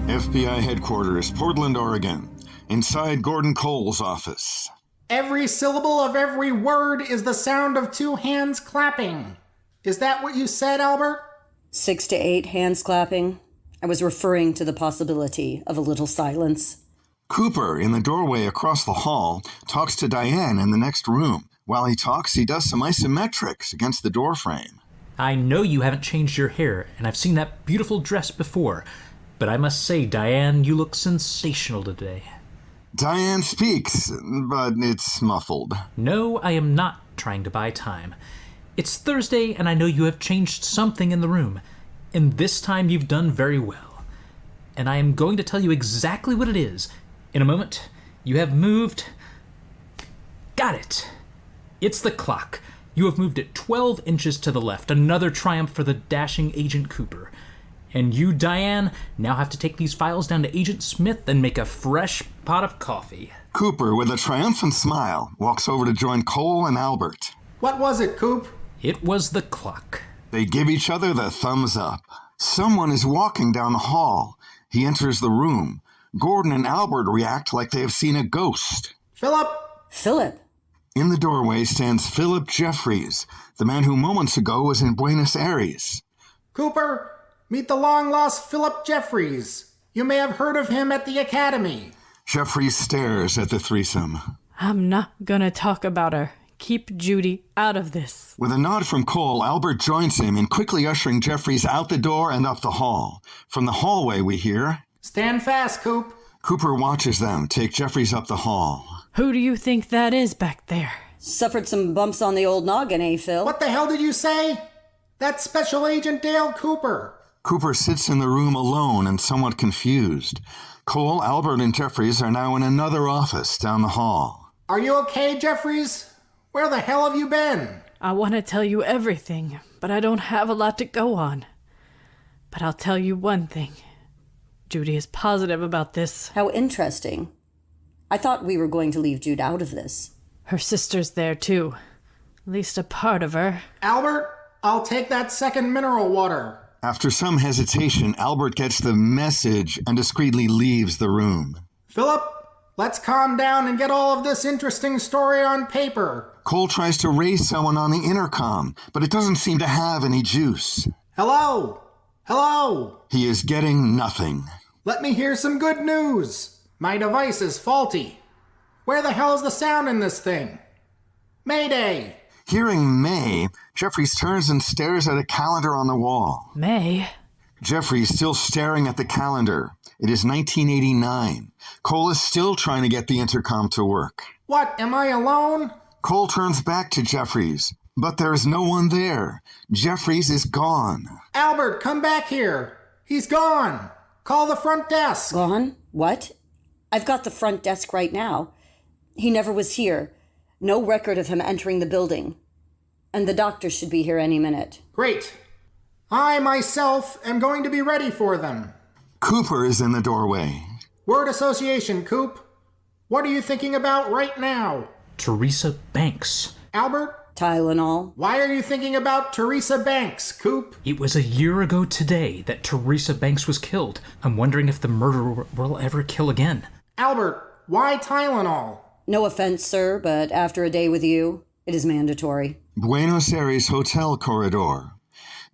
FBI headquarters, Portland, Oregon. Inside Gordon Cole's office. Every syllable of every word is the sound of two hands clapping. Is that what you said, Albert? 6 to 8 hands clapping. I was referring to the possibility of a little silence. Cooper, in the doorway across the hall, talks to Diane in the next room. While he talks, he does some isometrics against the doorframe. I know you haven't changed your hair, and I've seen that beautiful dress before. But I must say, Diane, you look sensational today. Diane speaks, but it's muffled. No, I am not trying to buy time. It's Thursday, and I know you have changed something in the room. And this time you've done very well. And I am going to tell you exactly what it is. In a moment, you have moved... Got it. It's the clock. You have moved it 12 inches to the left. Another triumph for the dashing Agent Cooper. And you, Diane, now have to take these files down to Agent Smith and make a fresh pot of coffee. Cooper, with a triumphant smile, walks over to join Cole and Albert. What was it, Coop? It was the clock. They give each other the thumbs up. Someone is walking down the hall. He enters the room. Gordon and Albert react like they have seen a ghost. Philip! Philip! In the doorway stands Philip Jeffries, the man who moments ago was in Buenos Aires. Cooper! Meet the long-lost Philip Jeffries. You may have heard of him at the academy. Jeffries stares at the threesome. I'm not gonna talk about her. Keep Judy out of this. With a nod from Cole, Albert joins him in quickly ushering Jeffries out the door and up the hall. From the hallway, we hear... Stand fast, Coop. Cooper watches them take Jeffries up the hall. Who do you think that is back there? Suffered some bumps on the old noggin, eh, Phil? What the hell did you say? That's Special Agent Dale Cooper. Cooper sits in the room alone and somewhat confused. Cole, Albert, and Jeffries are now in another office down the hall. Are you okay, Jeffries? Where the hell have you been? I want to tell you everything, but I don't have a lot to go on. But I'll tell you one thing. Judy is positive about this. How interesting. I thought we were going to leave Jude out of this. Her sister's there, too. At least a part of her. Albert, I'll take that second mineral water. After some hesitation, Albert gets the message and discreetly leaves the room. Philip, let's calm down and get all of this interesting story on paper. Cole tries to raise someone on the intercom, but it doesn't seem to have any juice. Hello? Hello? He is getting nothing. Let me hear some good news. My device is faulty. Where the hell is the sound in this thing? Mayday! Hearing May, Jeffries turns and stares at a calendar on the wall. May? Jeffries still staring at the calendar. It is 1989. Cole is still trying to get the intercom to work. What, am I alone? Cole turns back to Jeffries, but there is no one there. Jeffries is gone. Albert, come back here. He's gone. Call the front desk. Gone? What? I've got the front desk right now. He never was here. No record of him entering the building. And the doctor should be here any minute. Great. I, myself, am going to be ready for them. Cooper is in the doorway. Word association, Coop. What are you thinking about right now? Teresa Banks. Albert, Tylenol. Why are you thinking about Teresa Banks, Coop? It was a year ago today that Teresa Banks was killed. I'm wondering if the murderer will ever kill again. Albert, why Tylenol? No offense, sir, but after a day with you, it is mandatory. Buenos Aires hotel corridor.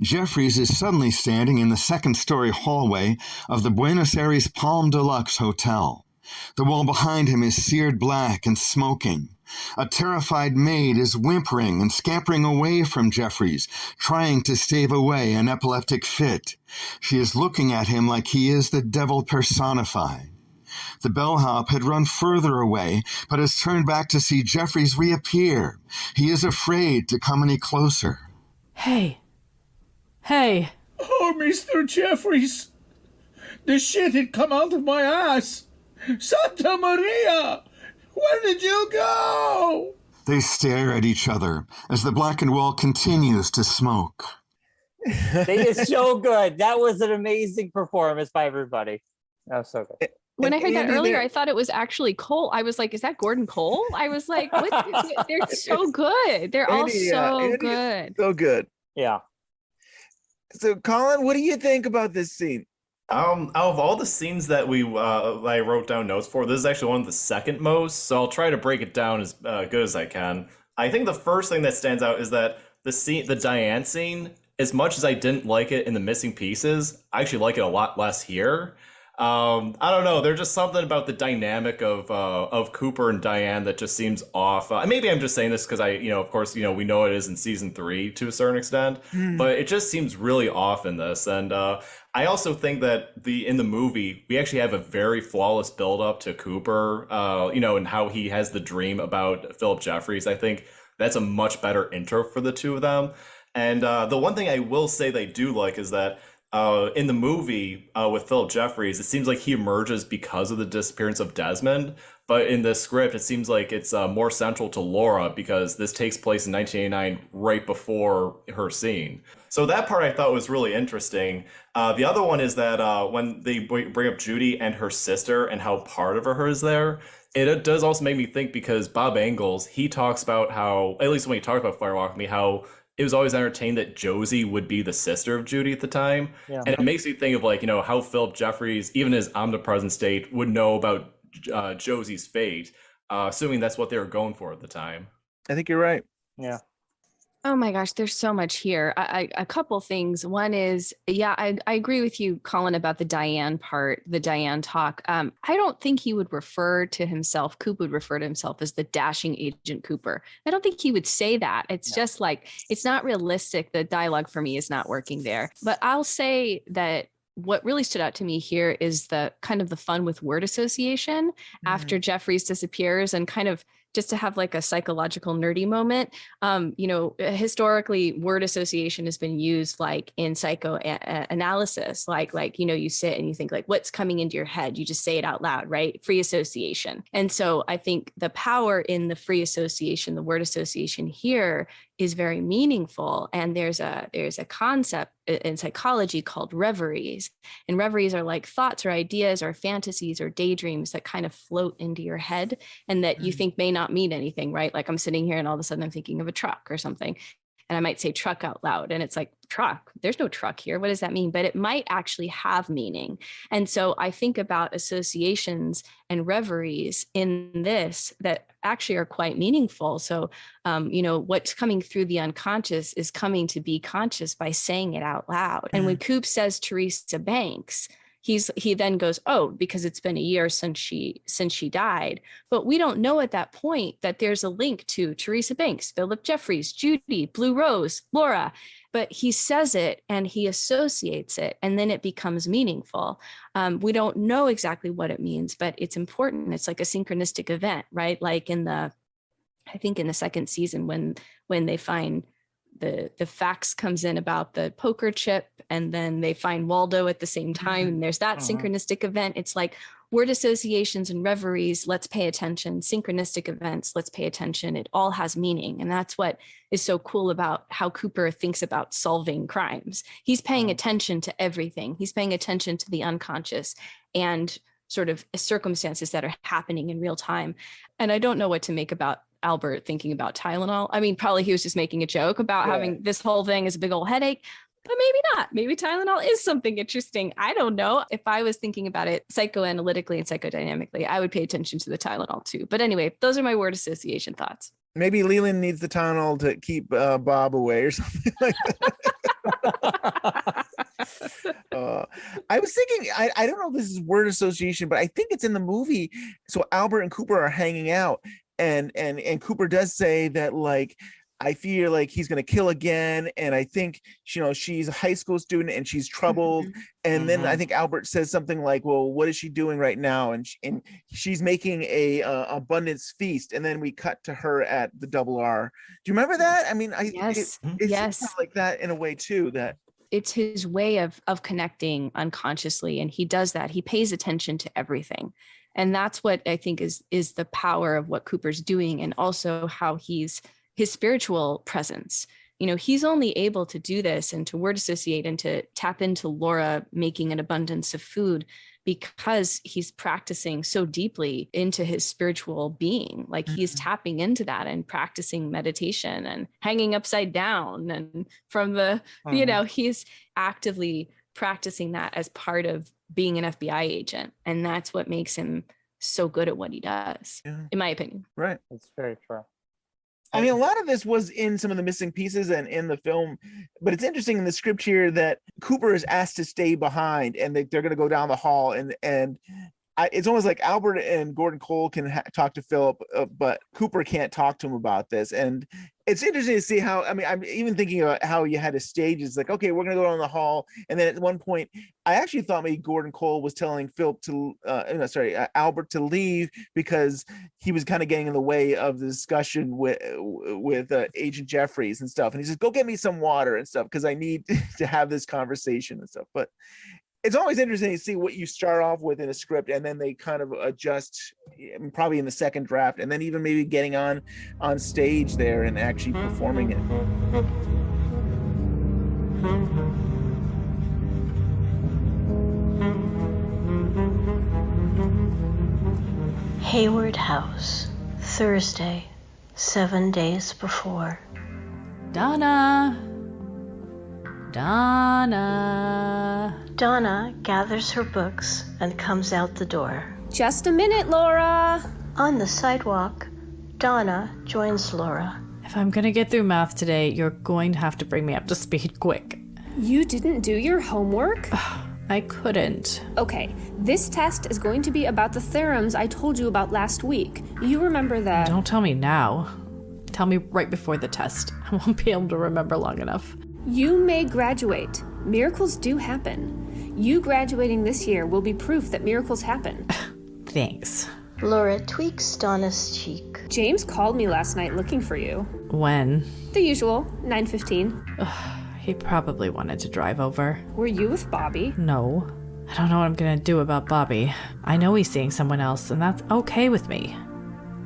Jeffries is suddenly standing in the second-story hallway of the Buenos Aires Palm Deluxe Hotel. The wall behind him is seared black and smoking. A terrified maid is whimpering and scampering away from Jeffries, trying to stave away an epileptic fit. She is looking at him like he is the devil personified. The bellhop had run further away, but has turned back to see Jeffries reappear. He is afraid to come any closer. Hey. Oh, Mr. Jeffries. The shit had come out of my ass. Santa Maria! Where did you go? They stare at each other as the blackened wall continues to smoke. They did so good. That was an amazing performance by everybody. That was so good. When I heard that earlier, I thought it was actually Cole. I was like, is that Gordon Cole? I was like, what? They're so good. They're all so good. So good. Yeah. So, Colin, what do you think about this scene? Out of all the scenes that I wrote down notes for, this is actually one of the second most, so I'll try to break it down as good as I can. I think the first thing that stands out is that the Diane scene, as much as I didn't like it in the missing pieces, I actually like it a lot less here. I don't know. There's just something about the dynamic of Cooper and Diane that just seems off. Maybe I'm just saying this because of course, we know it is in season 3 to a certain extent, but it just seems really off in this. And I also think that in the movie, we actually have a very flawless build up to Cooper, and how he has the dream about Philip Jeffries. I think that's a much better intro for the two of them. And the one thing I will say they do like is that in the movie with Philip Jeffries, it seems like he emerges because of the disappearance of Desmond. But in the script, it seems like it's more central to Laura because this takes place in 1989, right before her scene. So that part I thought was really interesting. The other one is that when they bring up Judy and her sister and how part of her is there, it does also make me think because Bob Engels, he talks about how, at least when he talked about Fire Walk With Me, how it was always entertained that Josie would be the sister of Judy at the time. Yeah. And it makes me think of how Philip Jeffries, even his omnipresent state, would know about Josie's fate, assuming that's what they were going for at the time. I think you're right. Yeah. Oh my gosh, there's so much here. A couple things. One is, I agree with you, Colin, about the Diane part, the Diane talk. I don't think he would refer to himself, Coop would refer to himself as the dashing Agent Cooper. I don't think he would say that. It's just like, it's not realistic. The dialogue for me is not working there. But I'll say that what really stood out to me here is the kind of the fun with word association after Jeffries disappears, and kind of just to have like a psychological nerdy moment. Historically, word association has been used like in psychoanalysis, like, you sit and you think like what's coming into your head, you just say it out loud, right? Free association. And so I think the power in the free association, the word association here is very meaningful. And there's a concept in psychology called reveries. And reveries are like thoughts or ideas or fantasies or daydreams that kind of float into your head and that you think may not mean anything, right? Like I'm sitting here and all of a sudden I'm thinking of a truck or something. And I might say truck out loud and it's like, truck, there's no truck here. What does that mean? But it might actually have meaning. And so I think about associations and reveries in this that actually are quite meaningful. So, what's coming through the unconscious is coming to be conscious by saying it out loud. And when Coop says Teresa Banks, he then goes, oh, because it's been a year since she died. But we don't know at that point that there's a link to Teresa Banks, Philip Jeffries, Judy, Blue Rose, Laura. But he says it and he associates it, and then it becomes meaningful. We don't know exactly what it means, but it's important. It's like a synchronistic event, right? Like I think in the second season when they find the fax comes in about the poker chip, and then they find Waldo at the same time, and there's that synchronistic event. It's like word associations and reveries, let's pay attention. Synchronistic events, let's pay attention. It all has meaning. And that's what is so cool about how Cooper thinks about solving crimes. He's paying attention to everything. He's paying attention to the unconscious and sort of circumstances that are happening in real time. And I don't know what to make about Albert thinking about Tylenol. I mean, probably he was just making a joke about having this whole thing as a big old headache, but maybe not. Maybe Tylenol is something interesting. I don't know. If I was thinking about it psychoanalytically and psychodynamically, I would pay attention to the Tylenol too. But anyway, those are my word association thoughts. Maybe Leland needs the Tylenol to keep Bob away or something like that. I was thinking, I don't know if this is word association, but I think it's in the movie. So Albert and Cooper are hanging out, and Cooper does say that, like, I feel like he's going to kill again. And I think, she's a high school student and she's troubled. And then I think Albert says something like, well, what is she doing right now? And she's making a abundance feast. And then we cut to her at the Double R. Do you remember that? I mean, it's like that in a way too, that it's his way of connecting unconsciously. And he does that. He pays attention to everything. And that's what I think is the power of what Cooper's doing. And also how his spiritual presence. He's only able to do this and to word associate and to tap into Laura making an abundance of food because he's practicing so deeply into his spiritual being. Like he's tapping into that and practicing meditation and hanging upside down. And from he's actively practicing that as part of being an FBI agent. And that's what makes him so good at what he does, in my opinion. Right. It's very true. I mean, a lot of this was in some of the missing pieces and in the film, but it's interesting in the script here that Cooper is asked to stay behind and they're going to go down the hall and it's almost like Albert and Gordon Cole can talk to Philip, but Cooper can't talk to him about this. And it's interesting to see how, I mean, I'm even thinking about how you had a stage. It's like, okay, we're going to go down the hall. And then at one point, I actually thought maybe Gordon Cole was telling Albert to leave because he was kind of getting in the way of the discussion with Agent Jeffries and stuff. And he says, go get me some water and stuff because I need to have this conversation and stuff. But it's always interesting to see what you start off with in a script and then they kind of adjust probably in the second draft and then even maybe getting on stage there and actually performing it. Hayward House, Thursday, 7 days before. Donna gathers her books and comes out the door. Just a minute, Laura. On the sidewalk, Donna joins Laura. If I'm going to get through math today, you're going to have to bring me up to speed quick. You didn't do your homework? I couldn't. Okay, this test is going to be about the theorems I told you about last week. You remember that? Don't tell me now. Tell me right before the test. I won't be able to remember long enough. You may graduate. Miracles do happen. You graduating this year will be proof that miracles happen. Thanks. Laura tweaks Donna's cheek. James called me last night looking for you. When? The usual, 9:15. He probably wanted to drive over. Were you with Bobby? No. I don't know what I'm gonna do about Bobby. I know he's seeing someone else, and that's okay with me.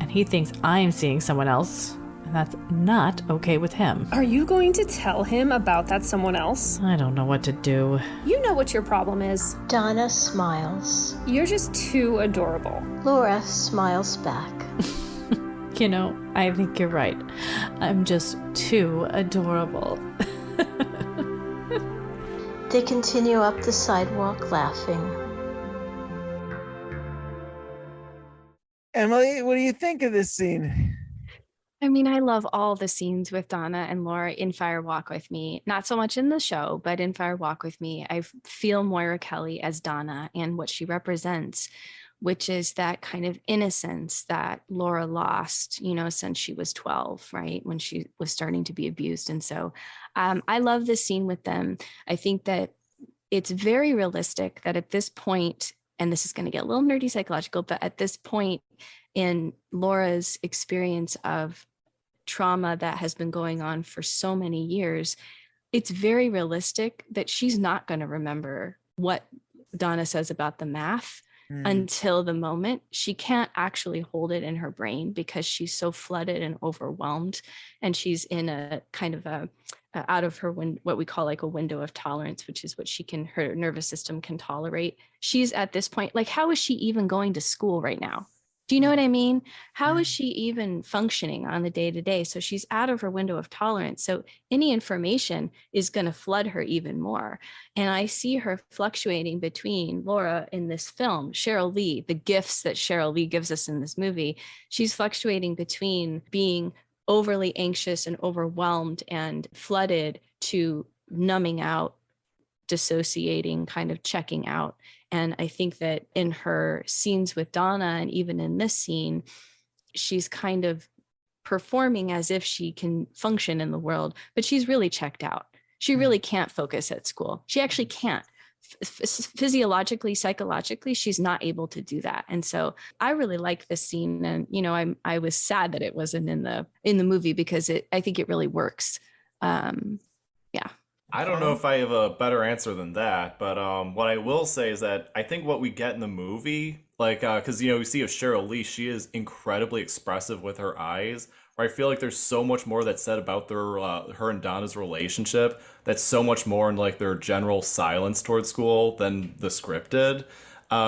And he thinks I'm seeing someone else, and that's not okay with him. Are you going to tell him about that someone else? I don't know what to do. You know what your problem is. Donna smiles. You're just too adorable. Laura smiles back. I think you're right. I'm just too adorable. They continue up the sidewalk laughing. Emily, what do you think of this scene? I mean, I love all the scenes with Donna and Laura in Fire Walk with Me. Not so much in the show, but in Fire Walk with Me, I feel Moira Kelly as Donna and what she represents, which is that kind of innocence that Laura lost, since she was 12, right? When she was starting to be abused. And so I love this scene with them. I think that it's very realistic that at this point, and this is going to get a little nerdy psychological, but at this point in Laura's experience of trauma that has been going on for so many years, it's very realistic that she's not going to remember what Donna says about the math until the moment. She can't actually hold it in her brain because she's so flooded and overwhelmed, and she's in a kind of a out of her what we call like a window of tolerance, which is what her nervous system can tolerate. She's at this point, like, how is she even going to school right now? Do you know what I mean? How is she even functioning on the day to day? So she's out of her window of tolerance. So any information is going to flood her even more. And I see her fluctuating between Laura in this film, Cheryl Lee, the gifts that Cheryl Lee gives us in this movie. She's fluctuating between being overly anxious and overwhelmed and flooded to numbing out, dissociating, kind of checking out. And I think that in her scenes with Donna, and even in this scene, she's kind of performing as if she can function in the world, but she's really checked out. She really can't focus at school. She actually can't. Physiologically, psychologically, she's not able to do that. And so I really like this scene. And, you know, I was sad that it wasn't in the movie, because I think it really works. Yeah. I don't know if I have a better answer than that, but what I will say is that I think what we get in the movie, like, because, you know, we see with Cheryl Lee, she is incredibly expressive with her eyes, where I feel like there's so much more that's said about her and Donna's relationship that's so much more in, like, their general silence towards school than the script did.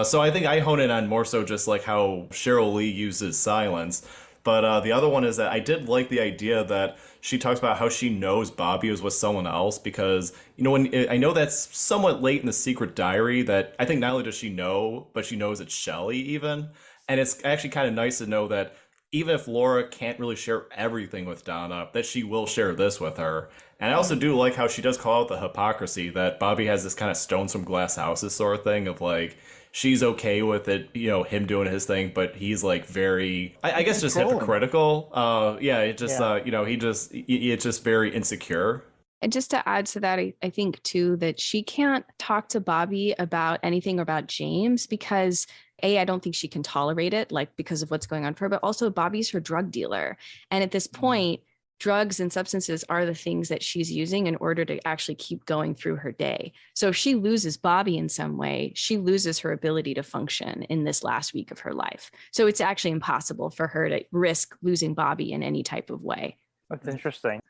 So I think I hone in on more so just, like, how Cheryl Lee uses silence. But the other one is that I did like the idea that she talks about how she knows Bobby was with someone else, because, you know, I know that's somewhat late in the secret diary that I think not only does she know, but she knows it's Shelley even. And it's actually kind of nice to know that even if Laura can't really share everything with Donna, that she will share this with her. And I also do like how she does call out the hypocrisy that Bobby has this kind of stones from glass houses sort of thing of, like, she's okay with it, you know, him doing his thing, but he's, like, very, I guess, just hypocritical. You know, it's just very insecure. And just to add to that, I think, too, that she can't talk to Bobby about anything about James because, I don't think she can tolerate it, like, because of what's going on for her, but also Bobby's her drug dealer. And at this point, drugs and substances are the things that she's using in order to actually keep going through her day. So if she loses Bobby in some way, she loses her ability to function in this last week of her life. So it's actually impossible for her to risk losing Bobby in any type of way. That's interesting.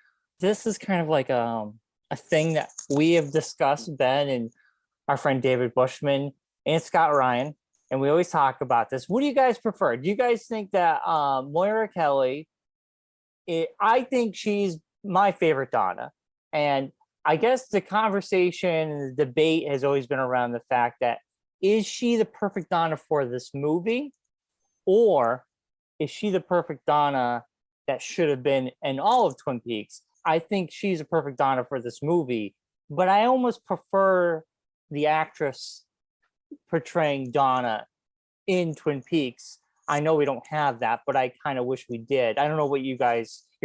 This is kind of like a thing that we have discussed, Ben and our friend David Bushman and Scott Ryan, and we always talk about this. What do you guys prefer? Do you guys think that Moira Kelly, I think she's my favorite Donna. And I guess the conversation, the debate has always been around the fact that, is she the perfect Donna for this movie? Or is she the perfect Donna that should have been in all of Twin Peaks? I think she's a perfect Donna for this movie, but I almost prefer the actress portraying Donna in Twin Peaks. I know we don't have that, but I kind of wish we did. I don't know what your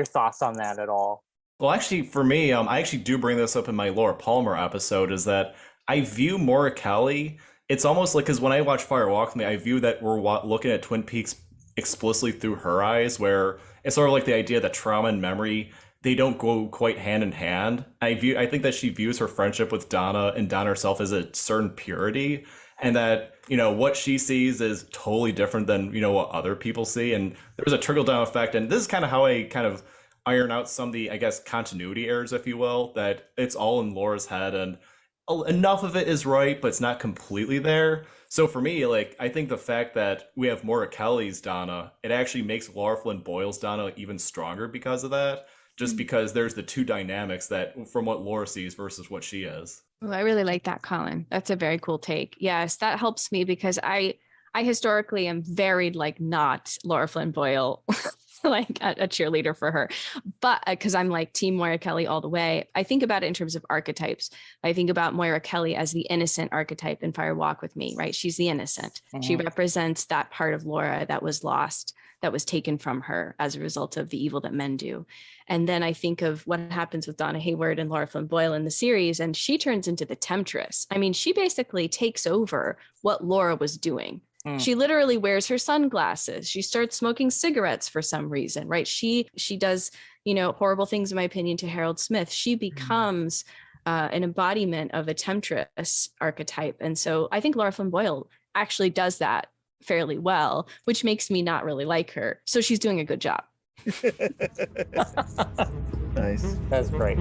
thoughts on that at all. Well, actually, for me, I actually do bring this up in my Laura Palmer episode, is that I view Moira Kelly, it's almost like, because when I watch Fire Walk With Me, I view that we're looking at Twin Peaks explicitly through her eyes, where it's sort of like the idea that trauma and memory, they don't go quite hand in hand. I think that she views her friendship with Donna and Donna herself as a certain purity, and that, you know, what she sees is totally different than, you know, what other people see. And there's a trickle down effect. And this is kind of how I kind of iron out some of the, I guess, continuity errors, if you will, that it's all in Laura's head and enough of it is right, but it's not completely there. So for me, like, I think the fact that we have Moira Kelly's Donna, it actually makes Laura Flynn Boyle's Donna even stronger because of that. Just because there's the two dynamics that from what Laura sees versus what she is. Well, I really like that, Colin. That's a very cool take. Yes, that helps me because I historically am very, like, not Laura Flynn Boyle, like a cheerleader for her, but because I'm like Team Moira Kelly all the way. I think about it in terms of archetypes. I think about Moira Kelly as the innocent archetype in Fire Walk With Me, right? She's the innocent. Mm-hmm. She represents that part of Laura that was lost, that was taken from her as a result of the evil that men do. And then I think of what happens with Donna Hayward and Laura Flynn Boyle in the series, and she turns into the temptress. I mean, she basically takes over what Laura was doing. She literally wears her sunglasses. She starts smoking cigarettes for some reason, right? She does, you know, horrible things, in my opinion, to Harold Smith. She becomes an embodiment of a temptress archetype. And so I think Laura Flynn Boyle actually does that fairly well, which makes me not really like her. So she's doing a good job. Nice. That's great.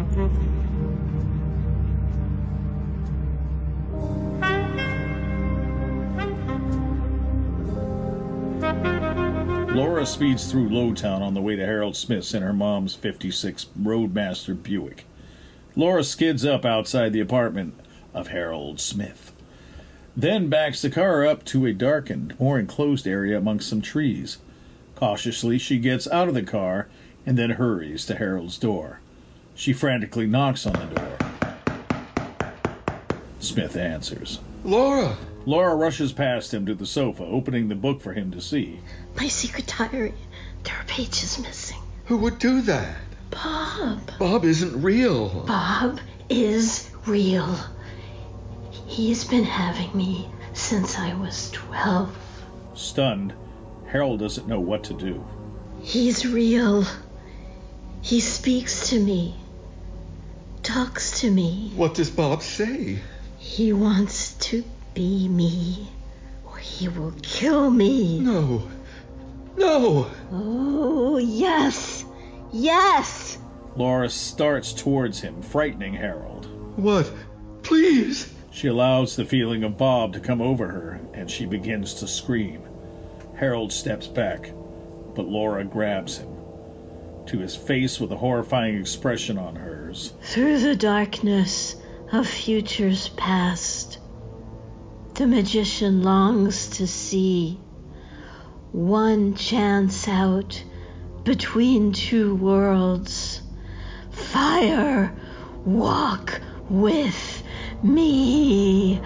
Laura speeds through Lowtown on the way to Harold Smith's in her mom's 56 Roadmaster Buick. Laura skids up outside the apartment of Harold Smith, then backs the car up to a darkened, more enclosed area amongst some trees. Cautiously, she gets out of the car and then hurries to Harold's door. She frantically knocks on the door. Smith answers. Laura! Laura rushes past him to the sofa, opening the book for him to see. My secret diary. There are pages missing. Who would do that? Bob. Bob isn't real. Bob is real. He's been having me since I was 12. Stunned, Harold doesn't know what to do. He's real. He speaks to me. Talks to me. What does Bob say? He wants to be me, or he will kill me. No. No! Oh, yes! Yes! Laura starts towards him, frightening Harold. What? Please! She allows the feeling of Bob to come over her, and she begins to scream. Harold steps back, but Laura grabs him, to his face with a horrifying expression on hers. Through the darkness of futures past, the magician longs to see one chance out between two worlds. Fire, walk with me.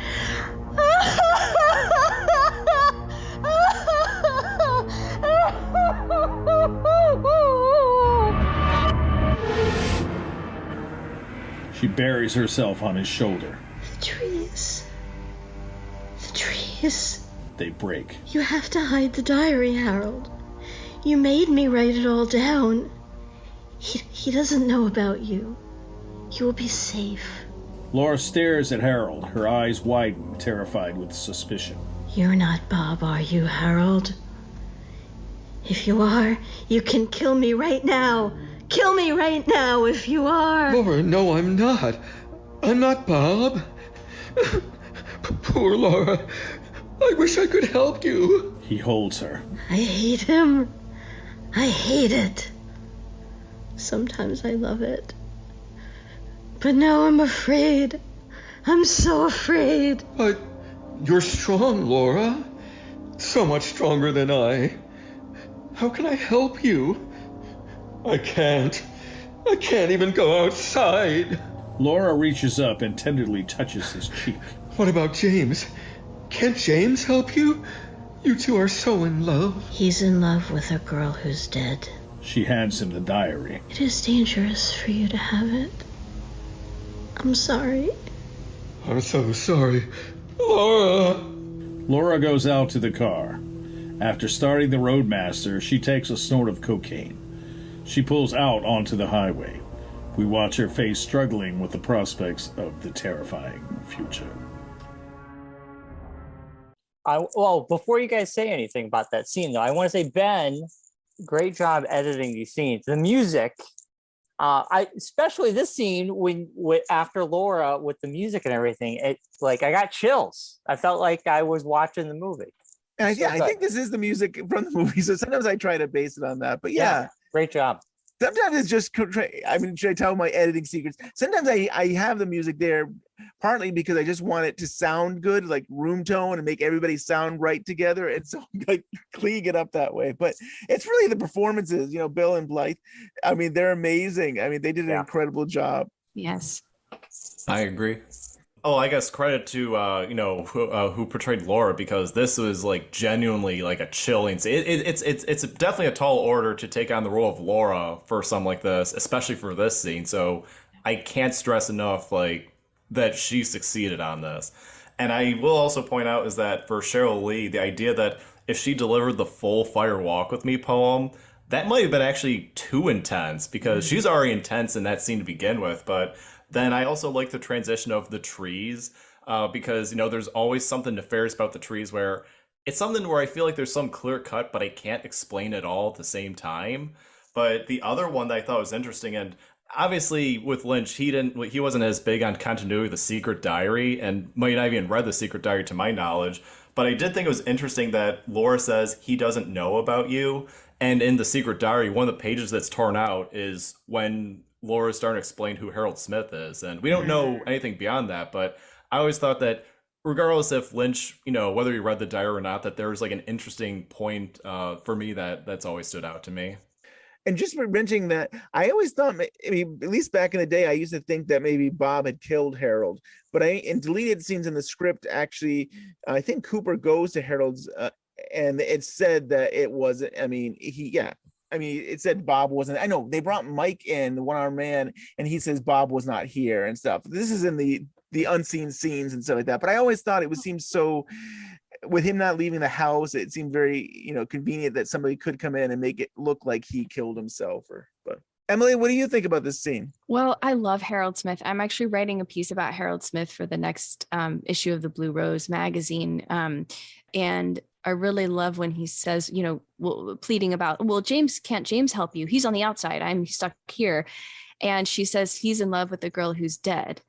She buries herself on his shoulder. The trees. The trees. They break. You have to hide the diary, Harold. You made me write it all down. He doesn't know about you. You will be safe. Laura stares at Harold, her eyes widen, terrified with suspicion. You're not Bob, are you, Harold? If you are, you can kill me right now. Kill me right now if you are. Laura, no, I'm not. I'm not Bob. Poor Laura. I wish I could help you. He holds her. I hate him. I hate it. Sometimes I love it. But now I'm afraid. I'm so afraid. But you're strong, Laura. So much stronger than I. How can I help you? I can't even go outside. Laura reaches up and tenderly touches his cheek. What about James? Can't James help you? You two are so in love. He's in love with a girl who's dead. She hands him the diary. It is dangerous for you to have it. I'm sorry. I'm so sorry. Laura! Laura goes out to the car. After starting the Roadmaster, she takes a snort of cocaine. She pulls out onto the highway. We watch her face struggling with the prospects of the terrifying future. Well, before you guys say anything about that scene, though, I want to say, Ben, great job editing these scenes. The music, especially this scene after Laura with the music and everything, I got chills. I felt like I was watching the movie. And I think this is the music from the movie, so sometimes I try to base it on that. But yeah. Great job. Sometimes it's just, should I tell my editing secrets? Sometimes I have the music there partly because I just want it to sound good, like room tone, and make everybody sound right together. And so like cleaning it up that way. But it's really the performances, Bill and Blythe. I mean, they're amazing. I mean, they did an incredible job. Yes. I agree. Oh, I guess credit to who portrayed Laura, because this was like genuinely like a chilling scene. It's definitely a tall order to take on the role of Laura for something like this, especially for this scene. So I can't stress enough that she succeeded on this. And I will also point out is that for Cheryl Lee, the idea that if she delivered the full Fire Walk With Me poem, that might have been actually too intense, because she's already intense in that scene to begin with, but then I also like the transition of the trees, because, there's always something nefarious about the trees where it's something where I feel like there's some clear cut, but I can't explain it all at the same time. But the other one that I thought was interesting, and obviously with Lynch, he wasn't as big on continuity of the Secret Diary, and might not even read the Secret Diary to my knowledge. But I did think it was interesting that Laura says he doesn't know about you. And in the Secret Diary, one of the pages that's torn out is when Laura's starting to explain who Harold Smith is. And we don't know anything beyond that, but I always thought that regardless if Lynch, whether he read the diary or not, that there was like an interesting point for me that's always stood out to me. And just for mentioning that, I always thought, at least back in the day, I used to think that maybe Bob had killed Harold. But in deleted scenes in the script, actually, I think Cooper goes to Harold's, and it said that it wasn't. It said Bob wasn't. I know they brought Mike in, the one-armed man, and he says Bob was not here and stuff. This is in the unseen scenes and stuff like that. But I always thought it seemed so. With him not leaving the house, it seemed very, convenient that somebody could come in and make it look like he killed himself. But Emily, what do you think about this scene? Well, I love Harold Smith. I'm actually writing a piece about Harold Smith for the next issue of the Blue Rose magazine. And I really love when he says, pleading about, well, can't James help you? He's on the outside. I'm stuck here. And she says he's in love with the girl who's dead.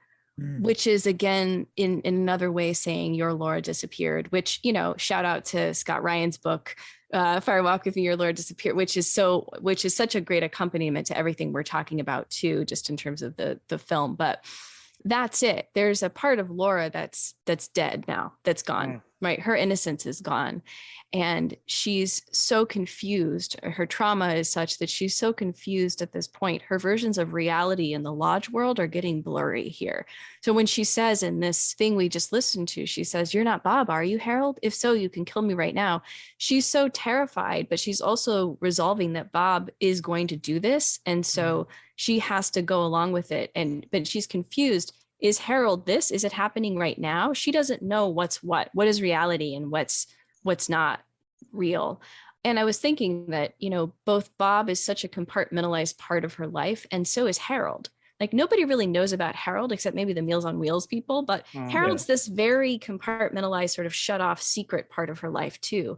Which is again in another way saying your Laura disappeared, which, shout out to Scott Ryan's book, Fire Walk with Me, Your Laura Disappeared, which is such a great accompaniment to everything we're talking about too, just in terms of the film. But that's it. There's a part of Laura that's dead now, that's gone, right? Her innocence is gone. And she's so confused. Her trauma is such that she's so confused at this point. Her versions of reality in the lodge world are getting blurry here. So when she says in this thing we just listened to, she says, "You're not Bob, are you, Harold? If so, you can kill me right now." She's so terrified, but she's also resolving that Bob is going to do this. And so she has to go along with it. But she's confused. Is Harold this? Is it happening right now? She doesn't know what's what is reality and what's not real. And I was thinking that, both Bob is such a compartmentalized part of her life, and so is Harold. Like, nobody really knows about Harold except maybe the Meals on Wheels people, but Harold's this very compartmentalized, sort of shut off secret part of her life too.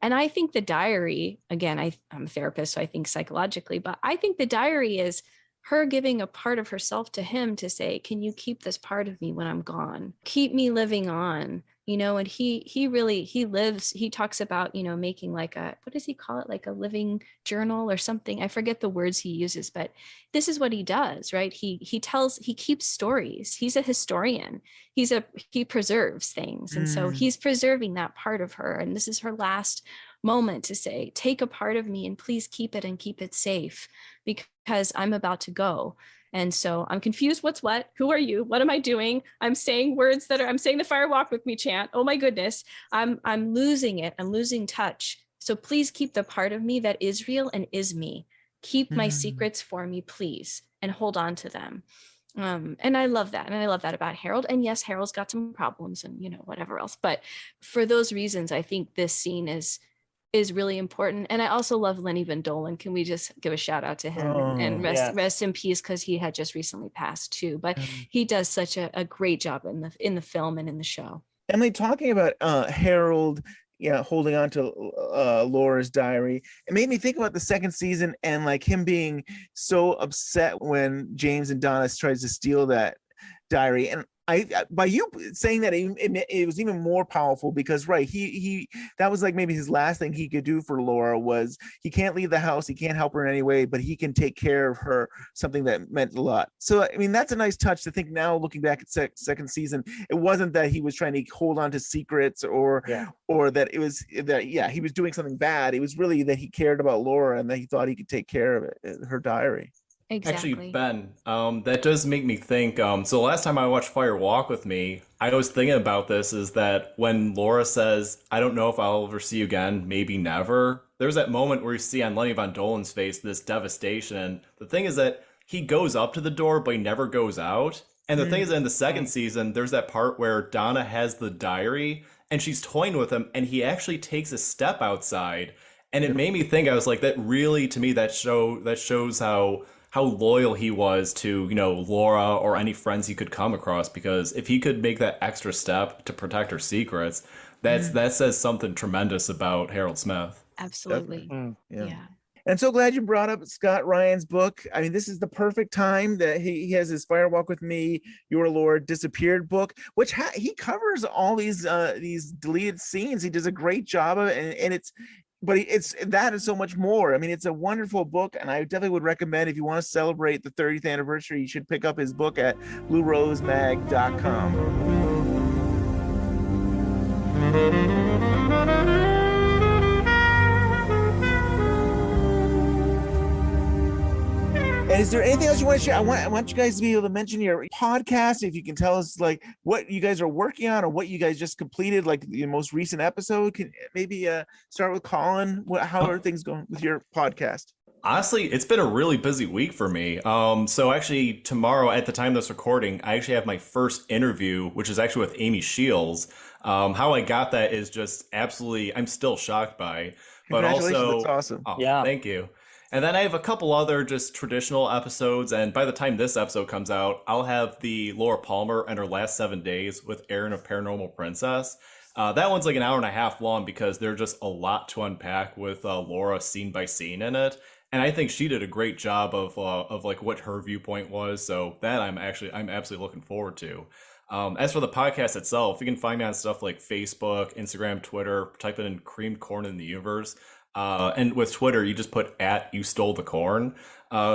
And I think the diary, again, I'm a therapist, so I think psychologically, but I think the diary is her giving a part of herself to him to say, can you keep this part of me when I'm gone? Keep me living on, and he lives, he talks about, making like what does he call it? Like a living journal or something. I forget the words he uses, but this is what he does, right? He keeps stories. He's a historian. He preserves things. And so he's preserving that part of her. And this is her last moment to say, take a part of me and please keep it and keep it safe, because I'm about to go. And so I'm confused. What's what? Who are you? What am I doing? I'm saying words I'm saying the Fire Walk with Me chant. Oh my goodness. I'm losing it. I'm losing touch. So please keep the part of me that is real and is me. Keep my secrets for me, please, and hold on to them. And I love that. And I love that about Harold. And yes, Harold's got some problems and, whatever else. But for those reasons, I think this scene is really important. And I also love Lenny Van Dolen. Can we just give a shout out to him and rest in peace, because he had just recently passed too. But he does such a great job in the film and in the show. Emily, talking about Harold, holding on to Laura's diary, it made me think about the second season and like him being so upset when James and Donna tries to steal that diary. And by you saying that, it was even more powerful, because he that was like maybe his last thing he could do for Laura. Was he can't leave the house, he can't help her in any way, but he can take care of her, something that meant a lot. So that's a nice touch to think now, looking back at second season. It wasn't that he was trying to hold on to secrets or that it was that he was doing something bad. It was really that he cared about Laura and that he thought he could take care of it, her diary. Exactly. Actually, Ben, that does make me think. So last time I watched Fire Walk with Me, I was thinking about this, is that when Laura says, "I don't know if I'll ever see you again, maybe never," there's that moment where you see on Lenny Van Dolen's face this devastation. The thing is that he goes up to the door, but he never goes out. And the thing is that in the second season, there's that part where Donna has the diary and she's toying with him, and he actually takes a step outside. And it made me think, I was like, that really, to me, that shows how loyal he was to, Laura or any friends he could come across, because if he could make that extra step to protect her secrets, that says something tremendous about Harold Smith. Absolutely. Yeah. And I'm so glad you brought up Scott Ryan's book. I mean, this is the perfect time that he has his Fire Walk with Me, Your Lord Disappeared book, which he covers all these deleted scenes. He does a great job of it, and it's that and so much more. I mean, it's a wonderful book, and I definitely would recommend, if you want to celebrate the 30th anniversary, you should pick up his book at bluerosemag.com. And is there anything else you want to share? I want you guys to be able to mention your podcast. If you can tell us like what you guys are working on or what you guys just completed, like your most recent episode. Can maybe start with Colin. How are things going with your podcast? Honestly, it's been a really busy week for me. So actually tomorrow at the time of this recording, I actually have my first interview, which is actually with Amy Shields. How I got that is just absolutely, I'm still shocked by. But Congratulations, also, that's awesome. Yeah. Thank you. And then I have a couple other just traditional episodes. And by the time this episode comes out, I'll have the Laura Palmer and her last 7 days with Aaron of Paranormal Princess. That one's like an hour and a half long because there's just a lot to unpack with Laura scene by scene in it. And I think she did a great job of like what her viewpoint was. So that I'm absolutely looking forward to. As for the podcast itself, you can find me on stuff like Facebook, Instagram, Twitter. Type it in Creamed Corn in the Universe. And with Twitter, you just put @YouStoleTheCorn.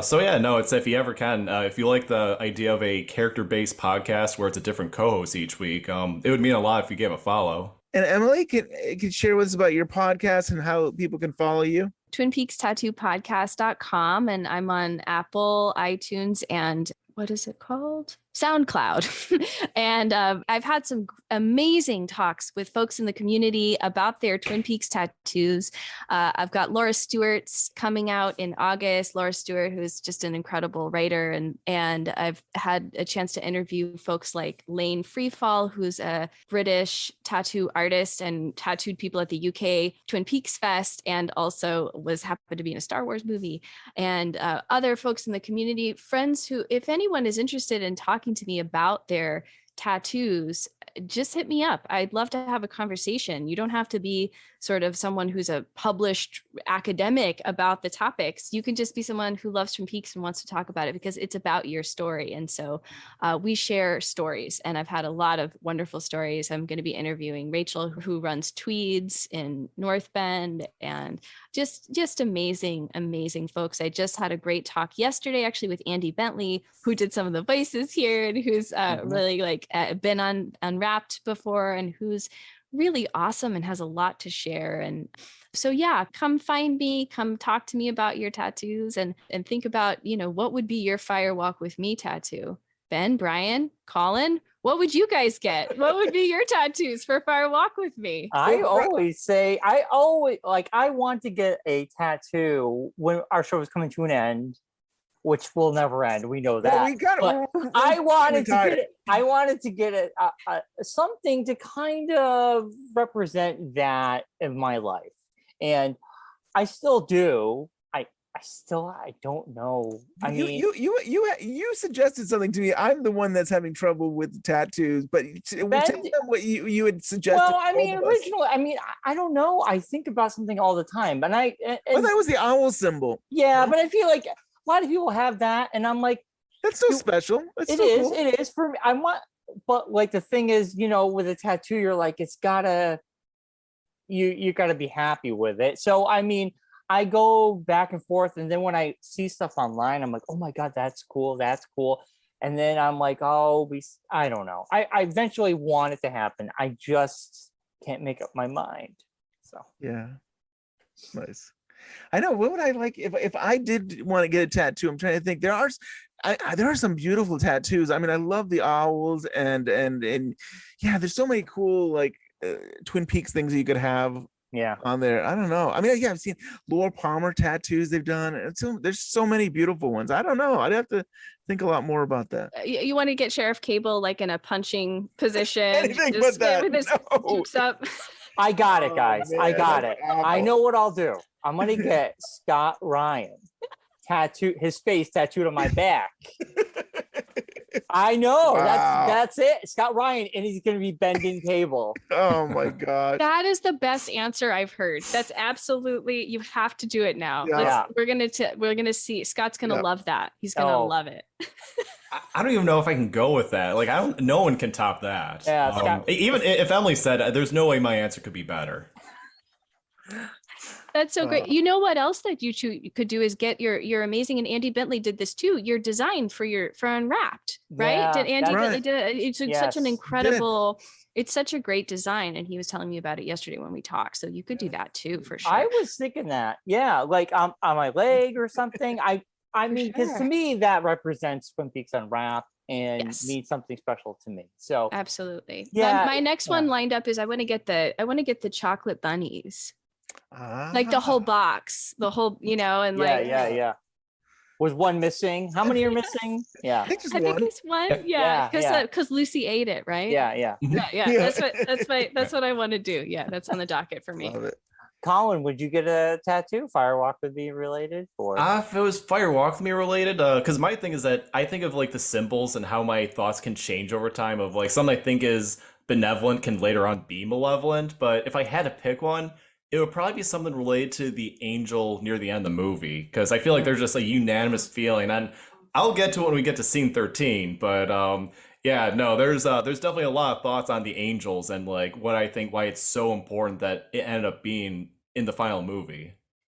So yeah, no, it's if you ever can, if you like the idea of a character-based podcast where it's a different co-host each week, it would mean a lot if you gave a follow. And Emily, can share with us about your podcast and how people can follow you? TwinPeaksTattooPodcast.com, and I'm on Apple, iTunes, and what is it called? SoundCloud. And I've had some amazing talks with folks in the community about their Twin Peaks tattoos. I've got Laura Stewart's coming out in August. Laura Stewart, who's just an incredible writer. And I've had a chance to interview folks like Lynne Freefall, who's a British tattoo artist and tattooed people at the UK Twin Peaks Fest, and also happened to be in a Star Wars movie. And other folks in the community, friends who, if anyone is interested in talking to me about their tattoos, just hit me up. I'd love to have a conversation. You don't have to be sort of someone who's a published academic about the topics. You can just be someone who loves Twin Peaks and wants to talk about it because it's about your story. And so we share stories, and I've had a lot of wonderful stories. I'm going to be interviewing Rachel, who runs Tweeds in North Bend, and just amazing, amazing folks. I just had a great talk yesterday, actually, with Andy Bentley, who did some of the voices here and who's really been on Unwrapped before, and who's really awesome and has a lot to share. And so, yeah, come find me, come talk to me about your tattoos, and think about, what would be your Fire Walk with Me tattoo? Ben, Brian, Colin, what would you guys get? What would be your tattoos for Fire Walk with Me? I always I want to get a tattoo when our show is coming to an end, which will never end. We know that. Well, I wanted to get it something to kind of represent that in my life, and I still do. I don't know. You suggested something to me. I'm the one that's having trouble with tattoos, but tell them what you had suggested. Well, originally, I don't know. I think about something all the time, and I thought it was the owl symbol. Yeah, but I feel like a lot of people have that, and I'm like, that's so special. It is for me. But like the thing is, with a tattoo, you're like, it's gotta, you gotta be happy with it. So I go back and forth, and then when I see stuff online, I'm like, oh my God, that's cool. And then I'm like, I don't know. I eventually want it to happen. I just can't make up my mind. So yeah, nice. I know. What would I like if I did want to get a tattoo? I'm trying to think. There are some beautiful tattoos. I love the owls and yeah, there's so many cool like Twin Peaks things that you could have. Yeah, on there. I don't know. I've seen Laura Palmer tattoos they've done. There's so many beautiful ones. I don't know. I'd have to think a lot more about that. You want to get Sheriff Cable like in a punching position? Anything but that. With his hoops up. I got it, guys. I got it. I know what I'll do. I'm gonna get Scott Ryan his face tattooed on my back. I know. Wow. That's it. Scott Ryan, and he's going to be bending cable. Oh my god. That is the best answer I've heard. That's absolutely, you have to do it now. Yeah. We're gonna see. Scott's gonna love that. He's gonna love it. I don't even know if I can go with that. Like, no one can top that. Yeah, even if Emily said, there's no way my answer could be better. That's so great. You know what else that you two could do is get your amazing, and Andy Bentley did this too, your design for Unwrapped, right? Yeah, Did Andy that's Bentley did it? It's such an Yes. incredible, it's such a great design. And he was telling me about it yesterday when we talked. So you could do that too, for sure. I was thinking that. Yeah, like on my leg or something. I mean, because to me, that represents Twin Peaks Unwrapped and means something special to me. So absolutely. Yeah. My next one lined up is I want to get the chocolate bunnies. Like the whole box, the whole, and like yeah. Was one missing? How many are missing? Yeah, I think it's one. Yeah, because Lucy ate it, right? Yeah. That's what I want to do. Yeah, that's on the docket for me. Love it. Colin, would you get a tattoo? Firewalk With Me related? Or If it was Firewalk With Me related, because my thing is that I think of like the symbols and how my thoughts can change over time. Of like something I think is benevolent can later on be malevolent. But if I had to pick one, it would probably be something related to the angel near the end of the movie, because I feel like there's just a unanimous feeling, and I'll get to it when we get to scene 13. But there's definitely a lot of thoughts on the angels and like what I think why it's so important that it ended up being in the final movie.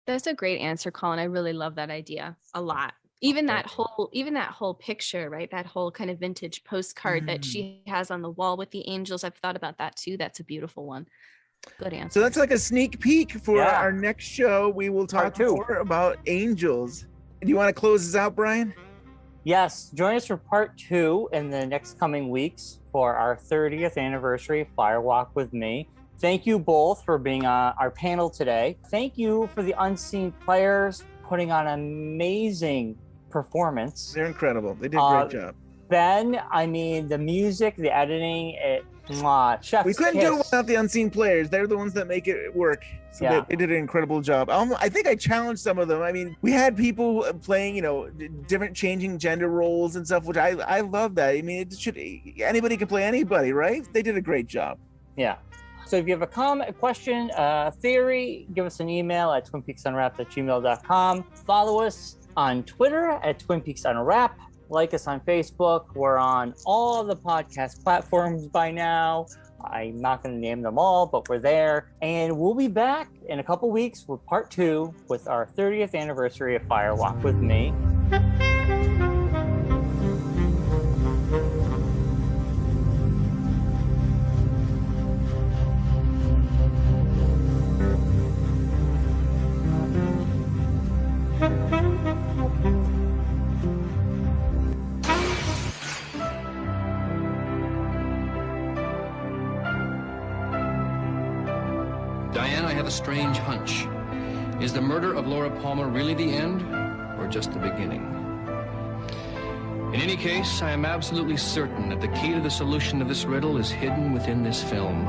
That's a great answer, Colin. I really love that idea a lot. Even that whole picture, right? That whole kind of vintage postcard that she has on the wall with the angels. I've thought about that too. That's a beautiful one. Good answer. So that's like a sneak peek for our next show. We will talk more about angels. Do you want to close this out, Brian? Yes, join us for part 2 in the next coming weeks for our 30th anniversary Firewalk With Me. Thank you both for being on our panel today. Thank you for the unseen players putting on an amazing performance. They're incredible. They did a great job. Ben, I mean, the music, the editing, chef's we couldn't do it without the unseen players. They're the ones that make it work. So they did an incredible job. I think I challenged some of them. I mean, we had people playing, different changing gender roles and stuff, which I love that. I mean, anybody can play anybody, right? They did a great job. Yeah. So if you have a comment, a question, a theory, give us an email at twinpeaksunwrapped@gmail.com. Follow us on Twitter at Twin Peaks Unwrapped. Like us on Facebook. We're on all the podcast platforms by now. I'm not going to name them all, but we're there. And we'll be back in a couple weeks with part 2 with our 30th anniversary of Firewalk With Me. Diane, I have a strange hunch. Is the murder of Laura Palmer really the end, or just the beginning? In any case, I am absolutely certain that the key to the solution of this riddle is hidden within this film.